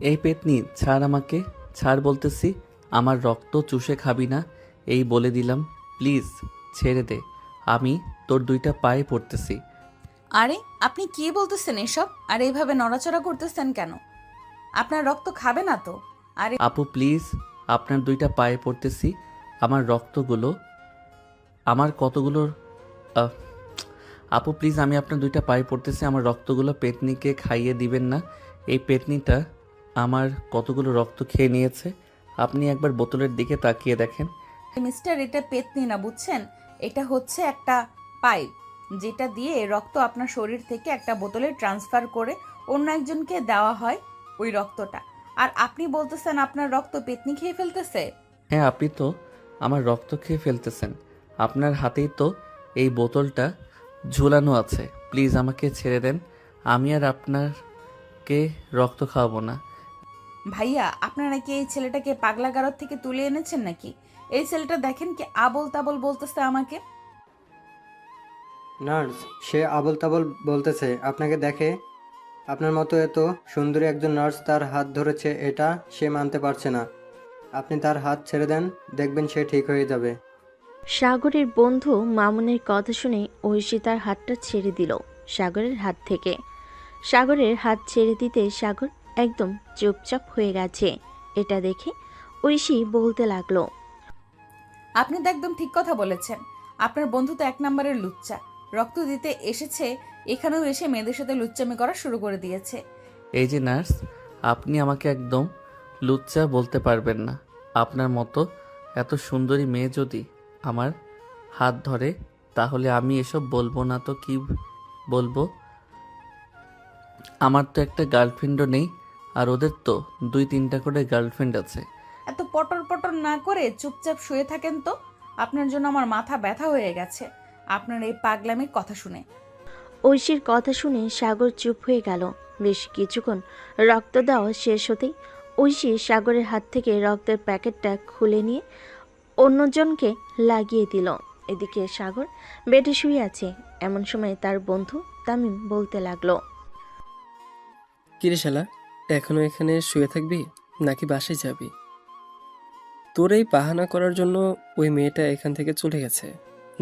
এই পেতনি ছাড় আমাকে, ছাড় বলতেছি। আমার রক্ত চুষে খাবি না, এই বলে দিলাম। প্লিজ ছেড়ে দে, আমি তোর দুইটা পায়ে পড়তেছি। আরে আপনি কি বলতেছেন এসব? আর এইভাবে নড়াচড়া করতেছেন কেন? আপনার রক্ত খাবে না তো? আরে আপু প্লিজ, আপনার দুইটা পায়ে পড়তেছি। আমার রক্তগুলো, আমার কতগুলো আহ, আপু প্লিজ, আমি আপনার দুইটা পায়ে পড়তেছি, আমার রক্তগুলো পেতনিকে খাইয়ে দিবেন না। এই পেতনিটা আমার কতগুলো রক্ত খেয়ে নিয়েছে। আপনি একবার বোতলের দিকে তাকিয়ে দেখেন। মিস্টার, এটা পেতনি না, বুঝছেন? এটা হচ্ছে একটা পাইপ, যেটা দিয়ে রক্ত আপনার শরীর থেকে একটা বোতলে ট্রান্সফার করে অন্য একজনকে দেওয়া হয় ওই রক্তটা। আর আপনি বলতেছেন আপনার রক্ত পেতনি খেয়ে ফেলতেছে? হ্যাঁ, আপনি তো আমার রক্ত খেয়ে ফেলতেছেন। আপনার হাতেই তো এই বোতলটা ঝুলানো আছে। প্লিজ আমাকে ছেড়ে দেন, আমি আর আপনারকে রক্ত খাওয়াবো না। ভাইয়া, আপনারা কি এই ছেলেটাকে পাগলাগারদ থেকে তুলে এনেছেন নাকি? এই ছেলেটা দেখেন কি আবল তাবল বলতেছে আমাকে। নার্স, সে আবোল তাবোল বলতেছে আপনাকে দেখে। আপনার মতো এত সুন্দরী একজন নার্স তার হাত ধরেছে, এটা সে মানতে পারছে না। আপনি তার হাত ছেড়ে দেন, দেখবেন সে ঠিক হয়ে যাবে। সাগরের বন্ধু মামুনের কথা শুনে ঐশী তার হাতটা ছেড়ে দিল সাগরের হাত থেকে। সাগরের হাত ছেড়ে দিতে সাগর একদম চুপচাপ হয়ে গেছে। এটা দেখে ঐশী বলতে লাগলো, আপনি তো একদম ঠিক কথা বলেছেন। আপনার বন্ধু তো এক নম্বরের লুচ্চা। রক্ত দিতে এসেছে, এখানেও এসে মেয়েদের সাথে লুচ্চামি করা শুরু করে দিয়েছে। এই যে নার্স, আপনি আমাকে একদম লুচ্চা বলতে পারবেন না। আপনার মতো এত সুন্দরী মেয়ে যদি আমার হাত ধরে, তাহলে আমি এসব বলবো না তো কি বলবো? আমার তো একটা গার্লফ্রেন্ডও নেই, আর ওদের তো 2-3টা করে গার্লফ্রেন্ড আছে। এত পটর পটর না করে চুপচাপ শুয়ে থাকেন তো। আপনার জন্য আমার মাথা ব্যথা হয়ে গেছে আপনার এই পাগলামির কথা শুনে। ঐশীর কথা শুনে সাগর চুপ হয়ে গেল। বেশ কিছুক্ষণ রক্ত দেওয়া শেষ হতেই ঐশী সাগরের হাত থেকে রক্তের প্যাকেটটা খুলে নিয়ে অন্যজনকে লাগিয়ে দিল। এদিকে সাগর বেডে শুয়ে আছে। এমন সময় তার বন্ধু তামিম বলতে লাগলো, কিরে শালা, এখনো এখানে শুয়ে থাকবি নাকি বাসায় যাবি? তোর এই বাহানা করার জন্য ওই মেয়েটা এখান থেকে চলে গেছে,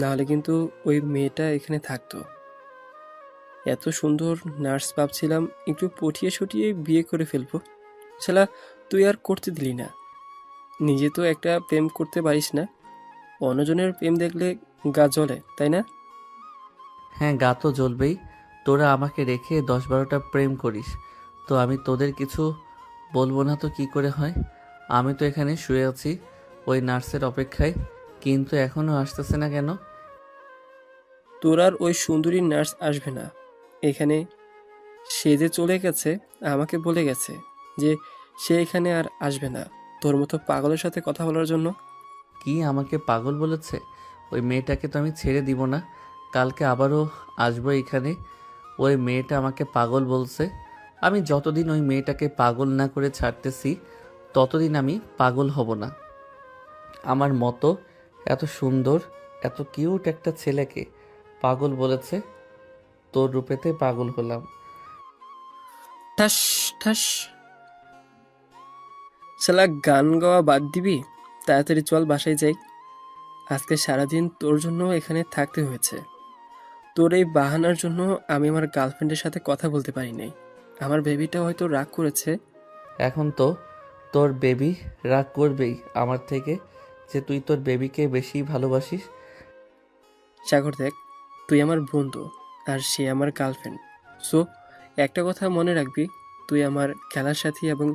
না হলে কিন্তু ওই মেয়েটা এখানে থাকতো। এত সুন্দর নার্স ভাবছিলাম একটু পটিয়ে সটিয়ে বিয়ে করে ফেলবো। শালা, তুই আর করতে দিলি না। নিজে তো একটা প্রেম করতে পারিস না, অন্যজনের প্রেম দেখলে গা জ্বলে, তাই না? হ্যাঁ, গা তো জ্বলবেই। তোরা আমাকে রেখে 10-12টা প্রেম করিস, তো আমি তোদের কিছু বলবো না তো কি করে হয়? আমি তো এখানে শুয়ে আছি ওই নার্সের অপেক্ষায়, কিন্তু এখনো আসতেছে না কেন? তোর আর ওই সুন্দরী নার্স আসবে না এখানে। সে যে চলে গেছে, আমাকে বলে গেছে যে সে এখানে আর আসবে না তোর মতো পাগলের সাথে কথা বলার জন্য। কি আমাকে পাগল বলেছে? ওই মেয়েটাকে তো আমি ছেড়ে দিব না, কালকে আবারও আসবো এখানে। ওই মেয়েটা আমাকে পাগল বলছে। আমি যতদিন ওই মেয়েটাকে পাগল না করে ছাড়তেছি, ততদিন আমি পাগল হব না। আমার মতো এত সুন্দর, এত কিউট একটা ছেলেকে পাগল বলেছে, তোর রূপেতে পাগল হলাম। ঠাস ঠাস। শালা, গান গাওয়া বাদ দিবি? তাড়াতাড়ি চল বাসায় যাই। আজকে সারাদিন তোর জন্য এখানে থাকতে হয়েছে। তোর এই বাহানার জন্য আমি আমার গার্লফ্রেন্ডের সাথে কথা বলতে পারি নাই। আমার বেবিটা হয়তো রাগ করেছে। এখন তো তোর বেবি রাগ করবেই আমার থেকে, যে তুই তোর বেবিকে বেশি ভালোবাসিস। সাগর দেখ, তুই আমার বন্ধু আর সে আমার গার্লফ্রেন্ড। সো একটা কথা মনে রাখবি, তুই আমার খেলার সাথী এবং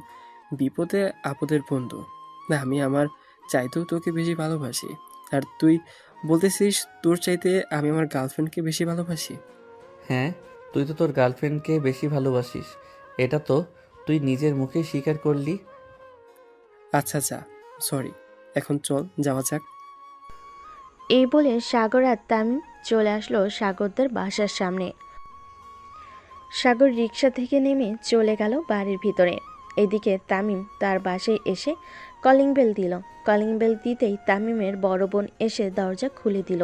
বিপদে আপদের বন্ধু। না, আমি আমার চাইতেও তোকে বেশি ভালোবাসি। আর তুই বলতেছিস তোর চাইতে আমি আমার গার্লফ্রেন্ডকে বেশি ভালোবাসি। হ্যাঁ, তুই তো তোর গার্লফ্রেন্ডকে বেশি ভালোবাসিস, এটা তো তুই নিজের মুখে স্বীকার করলি। আচ্ছা আচ্ছা, সরি। এখন চল যাওয়া যাক। এই বলে সাগর আর তামিম চলে আসলো সাগরদের বাসার সামনে। সাগর রিক্সা থেকে নেমে চলে গেল বাড়ির ভিতরে। এদিকে তামিম তার বাসায় এসে কলিং বেল দিল। কলিং বেল দিতেই তামিমের বড় বোন এসে দরজা খুলে দিল।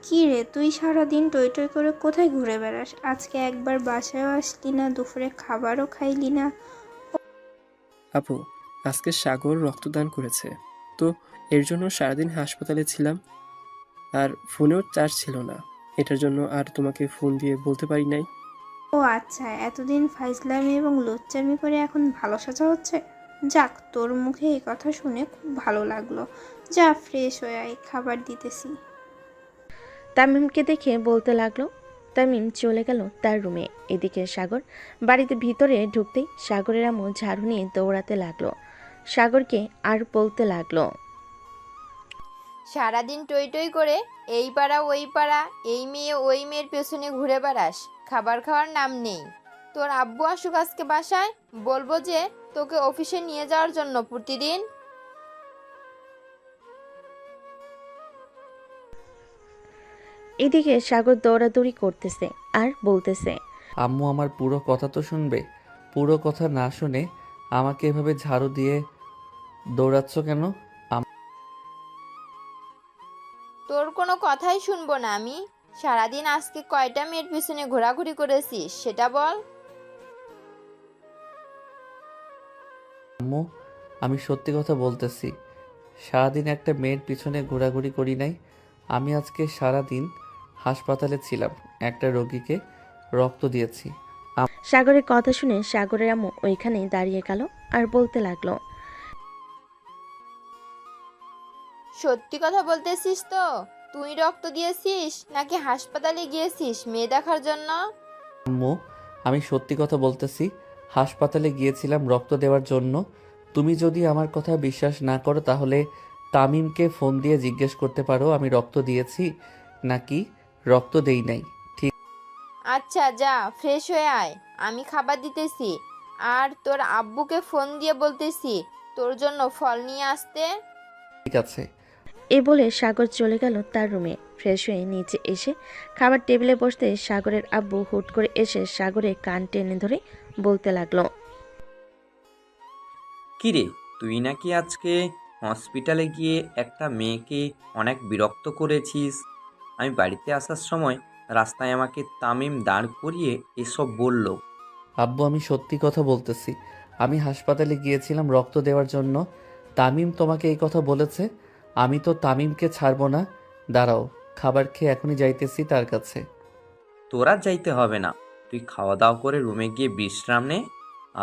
কি রে, তুই সারাদিন টই টই করে কোথায় ঘুরে বেড়াস? আজকে একবার বাসায়ও আসলি না, দুপুরে খাবারও খাইলি না। আপু, আজকে সাগর রক্তদান করেছে, তো এর জন্য সারাদিন হাসপাতালে ছিলাম। আর ফোনেও চার্জ ছিল না, এটার জন্য আর তোমাকে ফোন দিয়ে বলতে পারি নাই। ও আচ্ছা, এতদিন ফাইজলামি এবং লুচ্চামি করে এখন ভালো সাজা হচ্ছে। যাক, তোর মুখে এই কথা শুনে খুব ভালো লাগলো। যা ফ্রেশ হয়ে আয়, খাবার দিতেছি। তামিমকে দেখে বলতে লাগলো। তামিম চলে গেল তার রুমে। এদিকে সাগর বাড়িতে ভিতরে ঢুকতেই সাগরের আম্মু ঝাড়ু নিয়ে দৌড়াতে লাগলো। সাগরকে আর বলতে লাগলো। সারাদিন টই টই করে এই পাড়া ওই পাড়া, এই মেয়ে ওই মেয়ের পেছনে ঘুরে বেড়াস, খাবার খাওয়ার নাম নেই। তোর আব্বু আসুক আজকে বাসায়, বলবো যে তোকে অফিসে নিয়ে যাওয়ার জন্য প্রতিদিন। এদিকে সাগর দৌড়াদৌড়ি করতেছে আর বলতেছে। আম্মু আমার পুরো কথা তো শুনবে। পুরো কথা না শুনে আমাকে এভাবে ঝাড়ু দিয়ে দৌড়াচ্ছ কেন? তোর কোনো কথাই শুনবো না আমি। সারাদিন আজকে কয়টা মেয়ের পেছনে ঘোরাঘুরি করেছিস সেটা বল। আম্মু, আমি সত্যি কথা বলতেছি। সারাদিন একটা মেয়ের পিছনে ঘোরাঘুরি করি নাই। আমি আজকে সারাদিন হাসপাতালে ছিলাম, একটা রোগীকে রক্ত দিয়েছি। সাগরের কথা শুনে সাগরের আম্মু ওইখানে দাঁড়িয়ে গেল আর বলতে লাগলো। সত্যি কথা বলতেছিস তো? তুই রক্ত দিয়েছিস নাকি হাসপাতালে গিয়েছিস মেয়ে দেখার জন্য? আম্মু, আমি সত্যি কথা বলতেছি। হাসপাতালে গিয়েছিলাম রক্ত দেওয়ার জন্য। তুমি যদি আমার কথা বিশ্বাস না করো তাহলে তামিমকে ফোন দিয়ে জিজ্ঞেস করতে পারো আমি রক্ত দিয়েছি নাকি রক্ত দেই নাই। আচ্ছা যা, ফ্রেশ হয়ে আয়, আমি খাবার দিতেছি। আর তোর আব্বুকে ফোন দিয়ে বলতেছি তোর জন্য ফল নিয়ে আসতে। ঠিক আছে। এ বলে সাগর চলে গেল তার রুমে। ফ্রেশ হয়ে নিচে এসে খাবার টেবিলে বসতে সাগরের আব্বু হুট করে এসে সাগরের কান টেনে ধরে বলতে লাগলো। কিরে, তুই নাকি আজকে হসপিটালে গিয়ে একটা মেয়েকে অনেক বিরক্ত করেছিস। আমি বাড়িতে আসার সময় রাস্তায় আমাকে তামিম দাঁড় করিয়ে এসব বলল। আব্বু, আমি সত্যি কথা বলতেছি। আমি হাসপাতালে গিয়েছিলাম রক্ত দেওয়ার জন্য। তামিম তোমাকে এই কথা বলেছে? আমি তো তামিমকে ছাড়বো না। দাঁড়াও, খাবার খেয়ে এখনই যাইতেছি তার কাছে। তোরা যাইতে হবে না, তুই খাওয়া দাওয়া করে রুমে গিয়ে বিশ্রাম নে।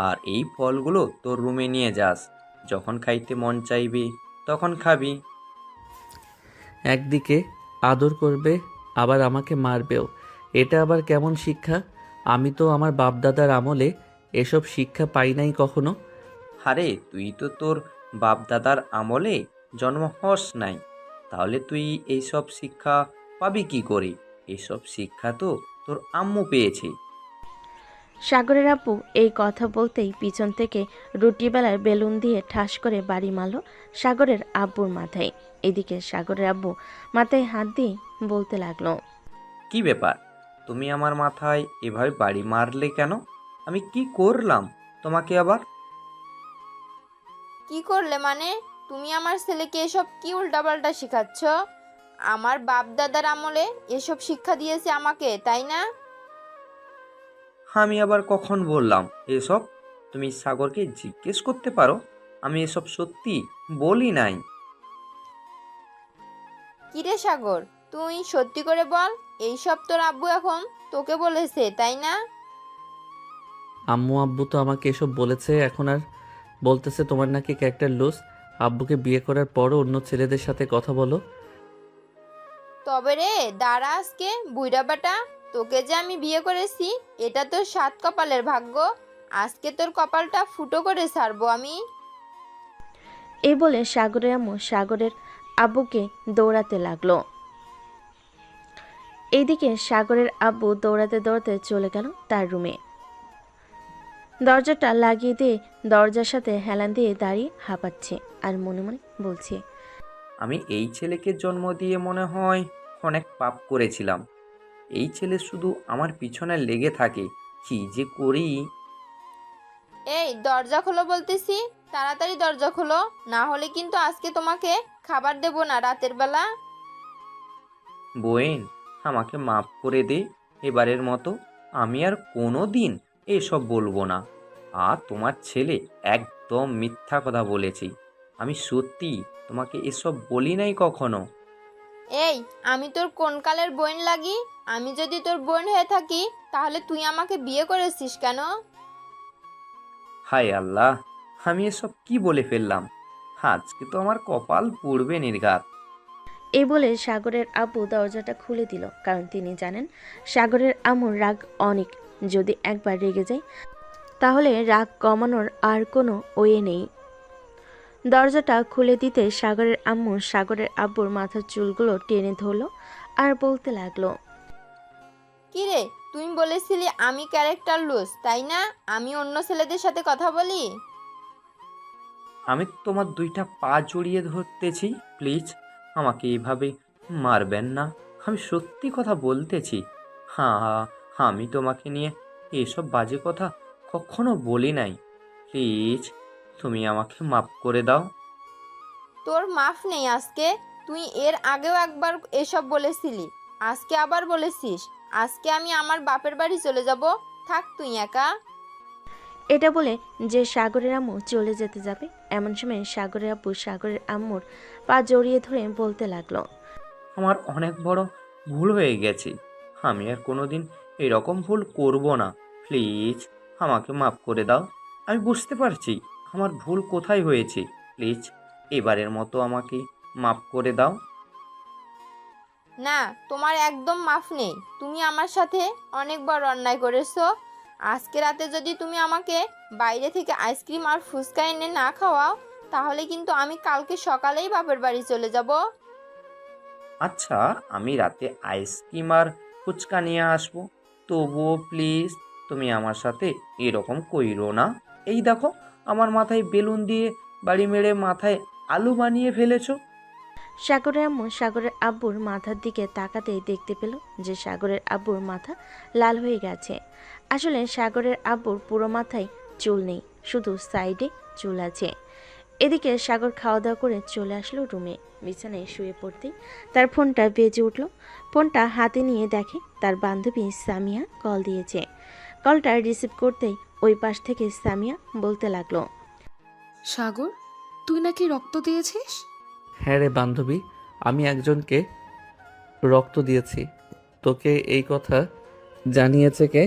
আর এই ফলগুলো তোর রুমে নিয়ে যাস, যখন খাইতে মন চাইবে তখন খাবি। একদিকে আদর করবে আবার আমাকে মারবেও, এটা আবার কেমন শিক্ষা? আমি তো আমার বাপদাদার আমলে এসব শিক্ষা পাই নাই কখনো। আরে তুই তো তোর বাপ দাদার আমলে জন্ম হস নাই, তাহলে তুই এইসব শিক্ষা পাবি কি করে? এইসব শিক্ষা তো তোর আম্মু পেয়েছে। সাগরের আব্বু এই কথা বলতেই পিছন থেকে রুটি বেলার বেলুন দিয়ে ঠাস করে বাড়ি মারল সাগরের আব্বুর মাথায়। এদিকে সাগরের আব্বু মাথায় হাত দিয়ে বলতে লাগলো। কি ব্যাপার, তুমি আমার মাথায় এভাবে বাড়ি মারলে কেন? আমি কি করলাম তোমাকে আবার? কি করলে মানে? তুমি আমার ছেলেকে এসব কি উল্টাপাল্টা শেখাচ্ছ? আমার বাপ দাদার আমলে এসব শিক্ষা দিয়েছে আমাকে, তাই না? আমি আবার কখন বললাম এসব? তুমি সাগরকে জিজ্ঞেস করতে পারো, আমি এসব সত্যি বলি নাই। কিরে সাগর, তুই সত্যি করে বল, এইসব তোর আব্বু এখন তোকে বলেছে তাই না? আম্মু আব্বু তো আমাকে এসব বলেছে, এখন আর বলতেছে তোমার নাকি ক্যারেক্টার লুজ। আব্বুকে বিয়ে করার পরও অন্য ছেলেদের সাথে কথা বলো। তবে রে দাঁড়া, আজকে বুইড়া বেটা, তোকে যে আমি বিয়ে করেছি এটা তোর সাত কপালের ভাগ্য। আজকে তোর কপালটা ফুটো করে ছাড়বো আমি। এই বলে সাগরের আম্মু সাগরের আব্বুকে দৌড়াতে লাগলো। এইদিকে সাগরের আব্বু দৌড়াতে দৌড়াতে চলে গেল তার রুমে। দরজাটা লাগিয়ে দিয়ে দরজার সাথে হেলান দিয়ে দাঁড়িয়ে হাঁপাচ্ছে আর মনে মনে বলছে। আমি এই ছেলেকে জন্ম দিয়ে মনে হয় অনেক পাপ করেছিলাম। এই ছেলে শুধু আমার পিছনে লেগে থাকে, কি যে করি। এই দরজা খোলো বলতেছি, তাড়াতাড়ি দরজা খোলো, না হলে কিন্তু আজকে তোমাকে খাবার দেবো না রাতের বেলা। বোন, আমাকে মাফ করে দে এবারের মতো। আমি আর কোনো দিন এসব বলবো না। আর তোমার ছেলে একদম মিথ্যা কথা বলেছি। আমি সত্যি তোমাকে এসব বলি নাই কখনো। এই, আমি তোর কোন কালের বোন লাগি? আমি যদি তোর বোন হয়ে থাকি তাহলে তুই আমাকে বিয়ে করেছিস কেন? হায় আল্লাহ, আমি এসব কি বলে ফেললাম। আজকে তো আমার কপাল পুড়বে নির্ঘাত। এই বলে সাগরের আব্বু দরজাটা খুলে দিল, কারণ তিনি জানেন সাগরের আম্মুর রাগ অনেক। যদি একবার রেগে যায় তাহলে রাগ কমানোর আর কোনো ওয়ে নেই। দরজাটা খুলে দিতে সাগরের আম্মু সাগরের আব্বুর মাথার চুলগুলো টেনে ধরলো আর বলতে লাগলো, কি রে, তুই বলেছিলি আমি ক্যারেক্টার লুজ, তাই না? আমি অন্য ছেলেদের সাথে কথা বলি? আমি তোমার দুইটা পা জড়িয়ে ধরতেছি, প্লিজ আমাকে এইভাবে মারবেন না। আমি সত্যি কথা বলতেছি। হ্যাঁ হ্যাঁ, আমি তোমাকে নিয়ে এসব বাজে কথা কখনো বলি নাই। প্লিজ তুমি আমাকে মাফ করে দাও। তোর মাফ নেই আজকে। তুই এর আগেও একবার এসব বলেছিলি, আজকে আবার বলেছিস। আজকে আমি আমার বাপের বাড়ি চলে যাব, থাক তুই একা। এটা বলে যে সাগরের আম্মু চলে যেতে যাবে, এমন সময় সাগরের আব্বু সাগরের আম্মুর পা জড়িয়ে ধরে বলতে লাগলো, আমার অনেক বড় ভুল হয়ে গেছে। আমি আর কোনোদিন এরকম ভুল করব না। প্লিজ আমাকে মাফ করে দাও। আমি বুঝতে পারছি আমার ভুল কোথায় হয়েছে। প্লিজ এবারের মতো আমাকে মাফ করে দাও। না, তোমার একদম মাফ নেই। তুমি আমার সাথে অনেক বড় অন্যায় করেছো। আজকে রাতে যদি তুমি আমাকে বাইরে থেকে আইসক্রিম আর ফুচকা এনে না খাওয়াও, তাহলে কিন্তু আমি কালকে সকালেই বাপের বাড়ি চলে যাব। আচ্ছা, আমি রাতে আইসক্রিম আর ফুচকা নিয়ে আসবো, তবুও প্লিজ তুমি আমার সাথে এরকম কইরো না। এই দেখো, আমার মাথায় বেলুন দিয়ে বাড়ি মেরে মাথায় আলু বানিয়ে ফেলেছো। সাগরের আম্মু সাগরের আব্বুর মাথার দিকে তাকাতেই দেখতে পেল যে সাগরের আব্বুর মাথা লাল হয়ে গেছে। আসলে সাগরের আব্বুর পুরো মাথায় চুল নেই, শুধু সাইডে চুল আছে। এদিকে সাগর খাওয়া দাওয়া করে চলে আসলো রুমে। বিছানায় শুয়ে পড়তেই তার ফোনটা বেজে উঠল। ফোনটা হাতে নিয়ে দেখে তার বান্ধবী সামিয়া কল দিয়েছে। কলটা রিসিভ করতেই ওই পাশ থেকে সামিয়া বলতে লাগলো, সাগর, তুই নাকি রক্ত দিয়েছিস? হ্যাঁ রে বান্ধবী, আমি একজনকে রক্ত দিয়েছি। তোকে এই কথা জানিয়েছে কে?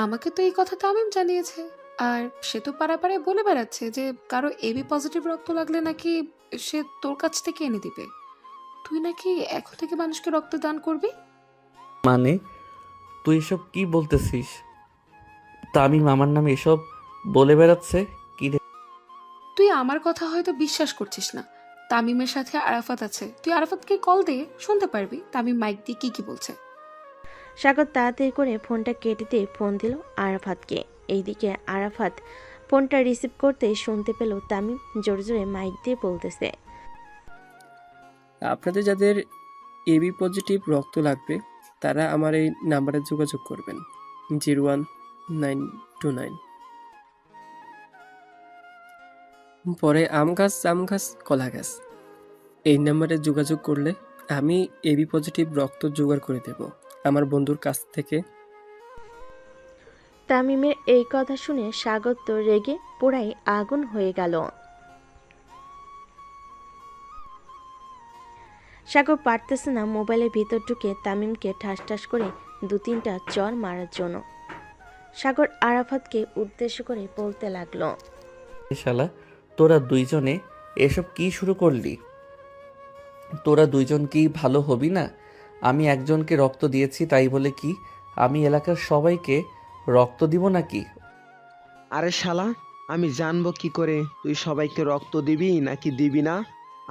আমাকে তো এই কথা তামিম জানিয়েছে। আর সে তো পাড়ায় পাড়ায় বলে বেড়াচ্ছে যে কারো এবি পজিটিভ রক্ত লাগলে নাকি সে তোর কাছ থেকে এনে দিবে। তুই নাকি এখন থেকে মানুষকে রক্ত দান করবি? মানে তুই এসব কি বলতেছিস? তামিম আমার নামে এসব বলে বেড়াচ্ছে? কি রে? তুই আমার কথা হয়তো বিশ্বাস করছিস না। তামিমের সাথে আরাফাত আছে, তুই আরাফাতকে কল দে, শুনতে পারবি তামিম মাইক দিয়ে কি কি বলছে। সাগর তাড়াতাড়ি করে ফোনটা কেটে দিয়ে ফোন দিল আরাফাতকে। এইদিকে আরাফাত ফোনটা রিসিভ করতে শুনতে পেল তামিম জোরে জোরে মাইক দিয়ে বলতেছে, আপনাদের যাদের এবি পজিটিভ রক্ত লাগবে তারা আমার এই নাম্বারে যোগাযোগ করবেন, 01929। পরে আম গাছ জাম গাছ কলা গাছ, এই নাম্বারে যোগাযোগ করলে আমি এবি পজিটিভ রক্ত জোগাড় করে দেব আমার বন্ধুর কাছ থেকে। তামিমের এই কথা শুনে সাগর তো রেগে পুরাই আগুন হয়ে গেল। সাগর পারতেছে না মোবাইলের ভিতর ঢুকে তামিমকে ঠাস ঠাস করে 2-3টা চর মারার জন্য। সাগর আরাফাতকে উদ্দেশ্য করে বলতে লাগলো, শালা, তোরা দুইজনে এসব কি শুরু করলি? তোরা দুইজন কি ভালো হবি না? আমি একজনকে রক্ত দিয়েছি তাই বলে কি আমি এলাকার সবাইকে রক্ত দিব নাকি? আরে শালা, আমি জানবো কি করে তুই সবাইকে রক্ত দিবি নাকি দিবি না?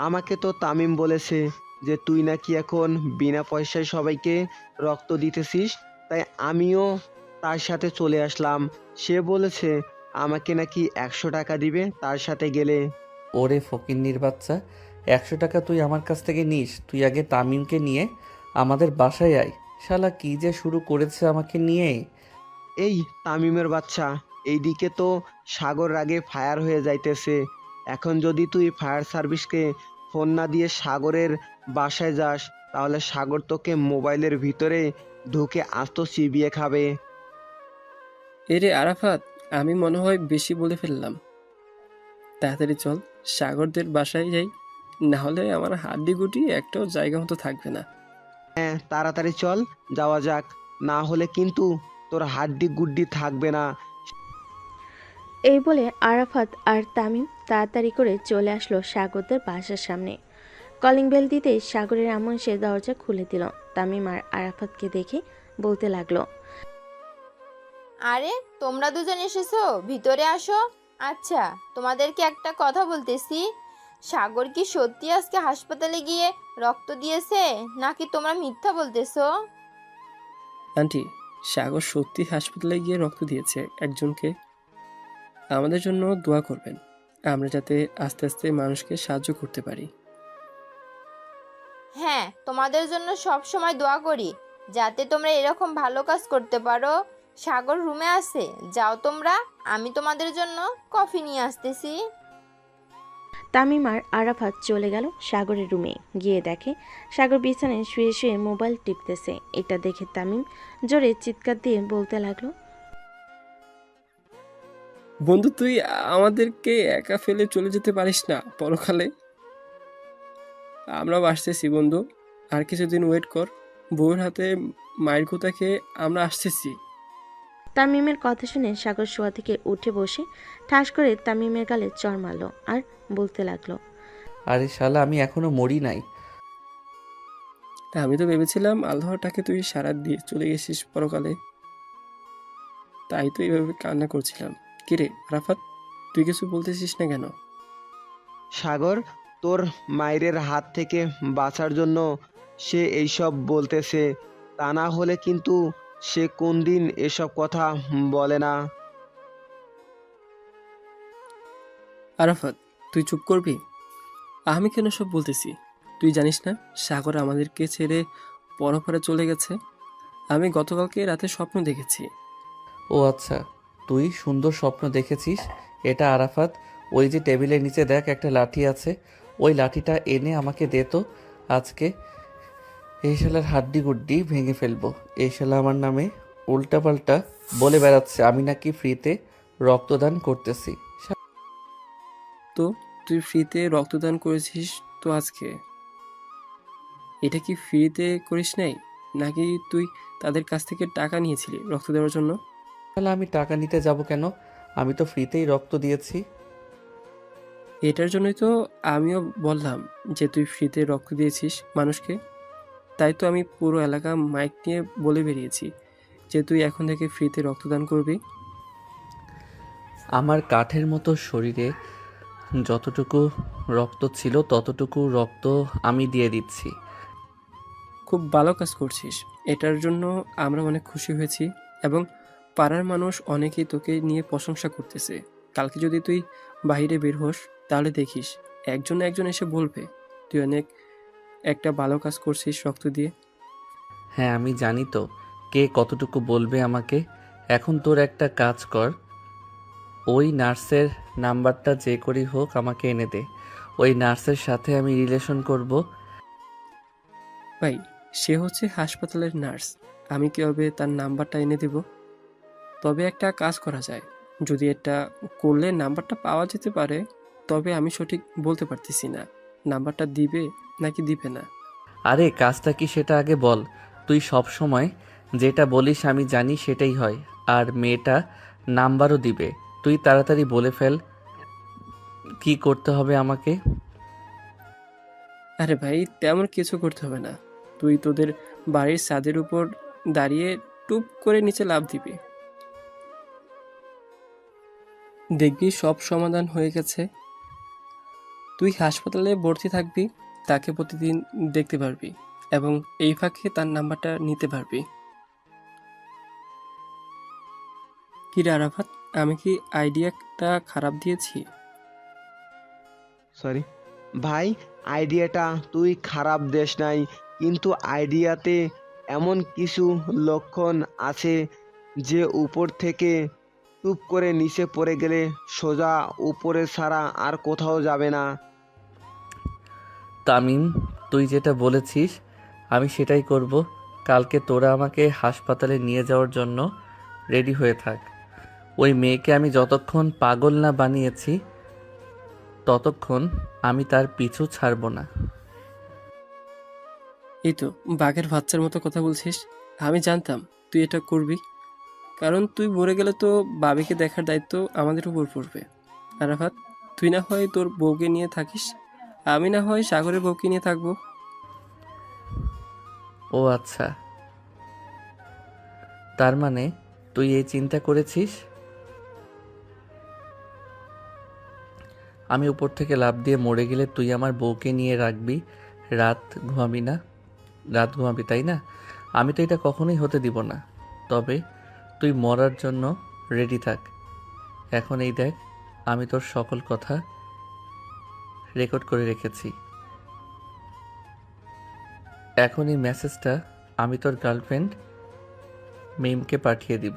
আমাকে তো তামিম বলেছে যে তুই নাকি এখন বিনা পয়সায় সবাইকে রক্ত দিতেছিস, তাই আমিও তার সাথে চলে আসলাম। সে বলেছে আমাকে নাকি 100 টাকা দিবে তার সাথে গেলে। ওরে ফকিন্নির বাচ্চা, 100 টাকা তুই আমার কাছ থেকে নিস? তুই আগে তামিমকে নিয়ে আমাদের বাসায় আয়। শালা কি যে শুরু করেছে আমাকে নিয়ে। এই তামিমের বাচ্চা, এইদিকে তো সাগর রাগে ফায়ার হয়ে যাইতেছে। এখন যদি তুই ফায়ার সার্ভিসকে ফোন না দিয়ে সাগরের বাসায় যাস, তাহলে সাগর তোকে মোবাইলের ভিতরে ঢুকে আস্ত চিবিয়ে খাবে। এরে আরাফাত, আমি মনে হয় বেশি বলে ফেললাম। তাড়াতাড়ি চল, সাগরদের বাসায় যাই, না হলে আমার হাড্ডি গুটি একটাও জায়গা মতো থাকবে না। হ্যাঁ, তাড়াতাড়ি চল, যাওয়া যাক, না হলে কিন্তু তোর হাড্ডি গুড্ডি থাকবে না। এই বলে আরাফাত আর তামিম তাড়াতাড়ি করে চলে আসলো সাগরদের বাসার সামনে। কলিং বেল দিতেই সাগরের আম্মু এসে দরজা খুলে দিল। তামিম আর আরাফাতকে দেখে বলতে লাগলো, আরে তোমরা দুজন এসেছো, ভিতরে আসো। আচ্ছা, তোমাদেরকে একটা কথা বলতেছি, সাগর কি সত্যি আজকে হাসপাতালে গিয়ে রক্ত দিয়েছে নাকি তোমরা মিথ্যা বলতেছো? আন্টি, সাগর সত্যি হাসপাতালে গিয়ে রক্ত দিয়েছে একজনকে। আমাদের জন্য দোয়া করবেন, আমরা যাতে আস্তে আস্তে মানুষকে সাহায্য করতে পারি। হ্যাঁ, তোমাদের জন্য সব সময় দোয়া করি যাতে তোমরা এরকম ভালো কাজ করতে পারো। সাগর রুমে আছে, যাও তোমরা, আমি তোমাদের জন্য কফি নিয়ে আসতেছি। তামিম আর আরাফাত চলে গেল সাগরের রুমে। গিয়ে দেখে সাগর বিছানায় শুয়ে শুয়ে মোবাইল টিপতেছে। এটা দেখে তামিম জোরে চিৎকার দিয়ে বলতে লাগলো, বন্ধু, তুই আমাদেরকে একা ফেলে চলে যেতে পারিস না পরকালে। আমরাও আসতেছি বন্ধু, আর কিছুদিন ওয়েট কর। বউয়ের হাতে মায়ের কথা খেয়ে আমরা আসতেছি। তামিমের কথা শুনে সাগর শোয়া থেকে উঠে বসে ঠাস করে তামিমের গালে চড় মারল আর বলতে লাগলো, আরে শালা, আমি এখনো মরি নাই। তা আমি তো ভেবেছিলাম আল্লাহটাকে তুই সারা দিয়ে চলে গেছিস পরকালে, তাই তো এইভাবে কান্না করছিলাম। কিরে আরাফাত, তুই কিছু বলতেছিস না কেন? সাগর, তোর মায়ের হাত থেকে বাঁচার জন্য সে এইসব বলতেছে, তা না হলে কিন্তু সে কোনদিন এসব কথা বলে না। আরাফাত, তুই চুপ করবি? আমি কেন সব বলতেছি? তুই জানিস না সাগর আমাদেরকে ছেড়ে পরপারে চলে গেছে? আমি গতকালকে রাতে স্বপ্ন দেখেছি। ও আচ্ছা, তুই সুন্দর স্বপ্ন দেখেছিস। এটা আরাফাত, ওই যে টেবিলের নিচে দেখ একটা লাঠি আছে, ওই লাঠিটা এনে আমাকে দে তো। আজকে এই শালার হাড্ডি গুড্ডি ভেঙে ফেলবো। এই শালা আমার নামে উল্টাপাল্টা বলে বেড়াচ্ছে আমি নাকি ফ্রিতে রক্তদান করতেছি। তো তুই ফ্রিতে রক্তদান করেছিস তো আজকে? এটা কি ফ্রিতে করিস নাই, নাকি তুই তাদের কাছ থেকে টাকা নিয়েছিলি রক্ত দেওয়ার জন্য? শালা, আমি টাকা নিতে যাব কেন? আমি তো ফ্রিতেই রক্ত দিয়েছি। এটার জন্যই তো আমিও বললাম যে তুই ফ্রিতে রক্ত দিয়েছিস মানুষকে। তাই তো আমি পুরো এলাকা মাইক নিয়ে বলে বেরিয়েছি যে তুই এখন থেকে ফ্রিতে রক্তদান করবি। আমার কাঠের মতো শরীরে যতটুকু রক্ত ছিল ততটুকু রক্ত আমি দিয়ে দিচ্ছি। খুব ভালো কাজ করছিস, এটার জন্য আমরা অনেক খুশি হয়েছি এবং পাড়ার মানুষ অনেকেই তোকে নিয়ে প্রশংসা করতেছে। কালকে যদি তুই বাইরে বের হোস তাহলে দেখিস একজন না একজন এসে বলবে তুই অনেক একটা ভালো কাজ করছিস রক্ত দিয়ে। হ্যাঁ, আমি জানি তো কে কতটুকু বলবে আমাকে। এখন তোর একটা কাজ কর, ওই নার্সের নাম্বারটা যে করেই হোক আমাকে এনে দে। ওই নার্সের সাথে আমি রিলেশন করব। ভাই, সে হচ্ছে হাসপাতালের নার্স, আমি কিভাবে তার নাম্বারটা এনে দেব? তবে একটা কাজ করা যায়, যদি এটা করলে নাম্বারটা পাওয়া যেতে পারে, তবে আমি সঠিক বলতে পারতেছি না নাম্বারটা দিবে নাকি দিবে না। আরে কাজটা কি সেটা আগে বল। তুই সব সময় যেটা বলিস আমি জানি সেটাই হয়। আর মেয়েটা নাম্বারও দিবে। তুই তাড়াতাড়ি বলে ফেল কি করতে হবে আমাকে। আরে ভাই, তেমন কিছু করতে হবে না। তুই তোদের বাড়ির ছাদের উপর দাঁড়িয়ে টুপ করে নিচে লাফ দিবি, দেখবি সব সমাধান হয়ে গেছে। তুই হাসপাতালে ভর্তি থাকবি, তাকে প্রতিদিন দেখতে পারবি এবং এই ফাঁকে তার নাম্বারটা নিতে পারবি। কি রে আরাফাত, আমি কি আইডিয়াটা খারাপ দিয়েছি? সরি ভাই, আইডিয়াটা তুই খারাপ দেস নাই, কিন্তু আইডিয়াতে এমন কিছু লক্ষণ আছে যে উপর থেকে টুপ করে নিচে পড়ে গেলে সোজা উপরে ছাড়া আর কোথাও যাবে না। তামিম, তুই যেটা বলেছিস আমি সেটাই করব। কালকে তোরা আমাকে হাসপাতালে নিয়ে যাওয়ার জন্য রেডি হয়ে থাক। ওই মেয়েকে আমি যতক্ষণ পাগল না বানিয়েছি ততক্ষণ আমি তার পিছু ছাড়ব না। এই তো বাঘের বাচ্চার মতো কথা বলছিস। আমি জানতাম তুই এটা করবি, কারণ তুই মরে গেলে তো বাবিকে দেখার দায়িত্ব আমাদের উপর পড়বে। আরাফাত, তুই না হয় তোর বউকে নিয়ে থাকিস, আমি না হয় সাগরের বউকে নিয়ে থাকবো। ও আচ্ছা, তার মানে তুই এই চিন্তা করেছিস? আমি উপর থেকে লাফ দিয়ে মরে গেলে তুই আমার বউকে নিয়ে রাখবি, রাত ঘুমাবি না, রাত ঘুমাবি, তাই না? আমি তো এটা কখনোই হতে দিব না। তবে তুই মরার জন্য রেডি থাক। এখন এই দেখ, আমি তোর সকল কথা রেকর্ড করে রেখেছি। এখন এই মেসেজটা আমি তোর গার্লফ্রেন্ড মিমকে পাঠিয়ে দিব।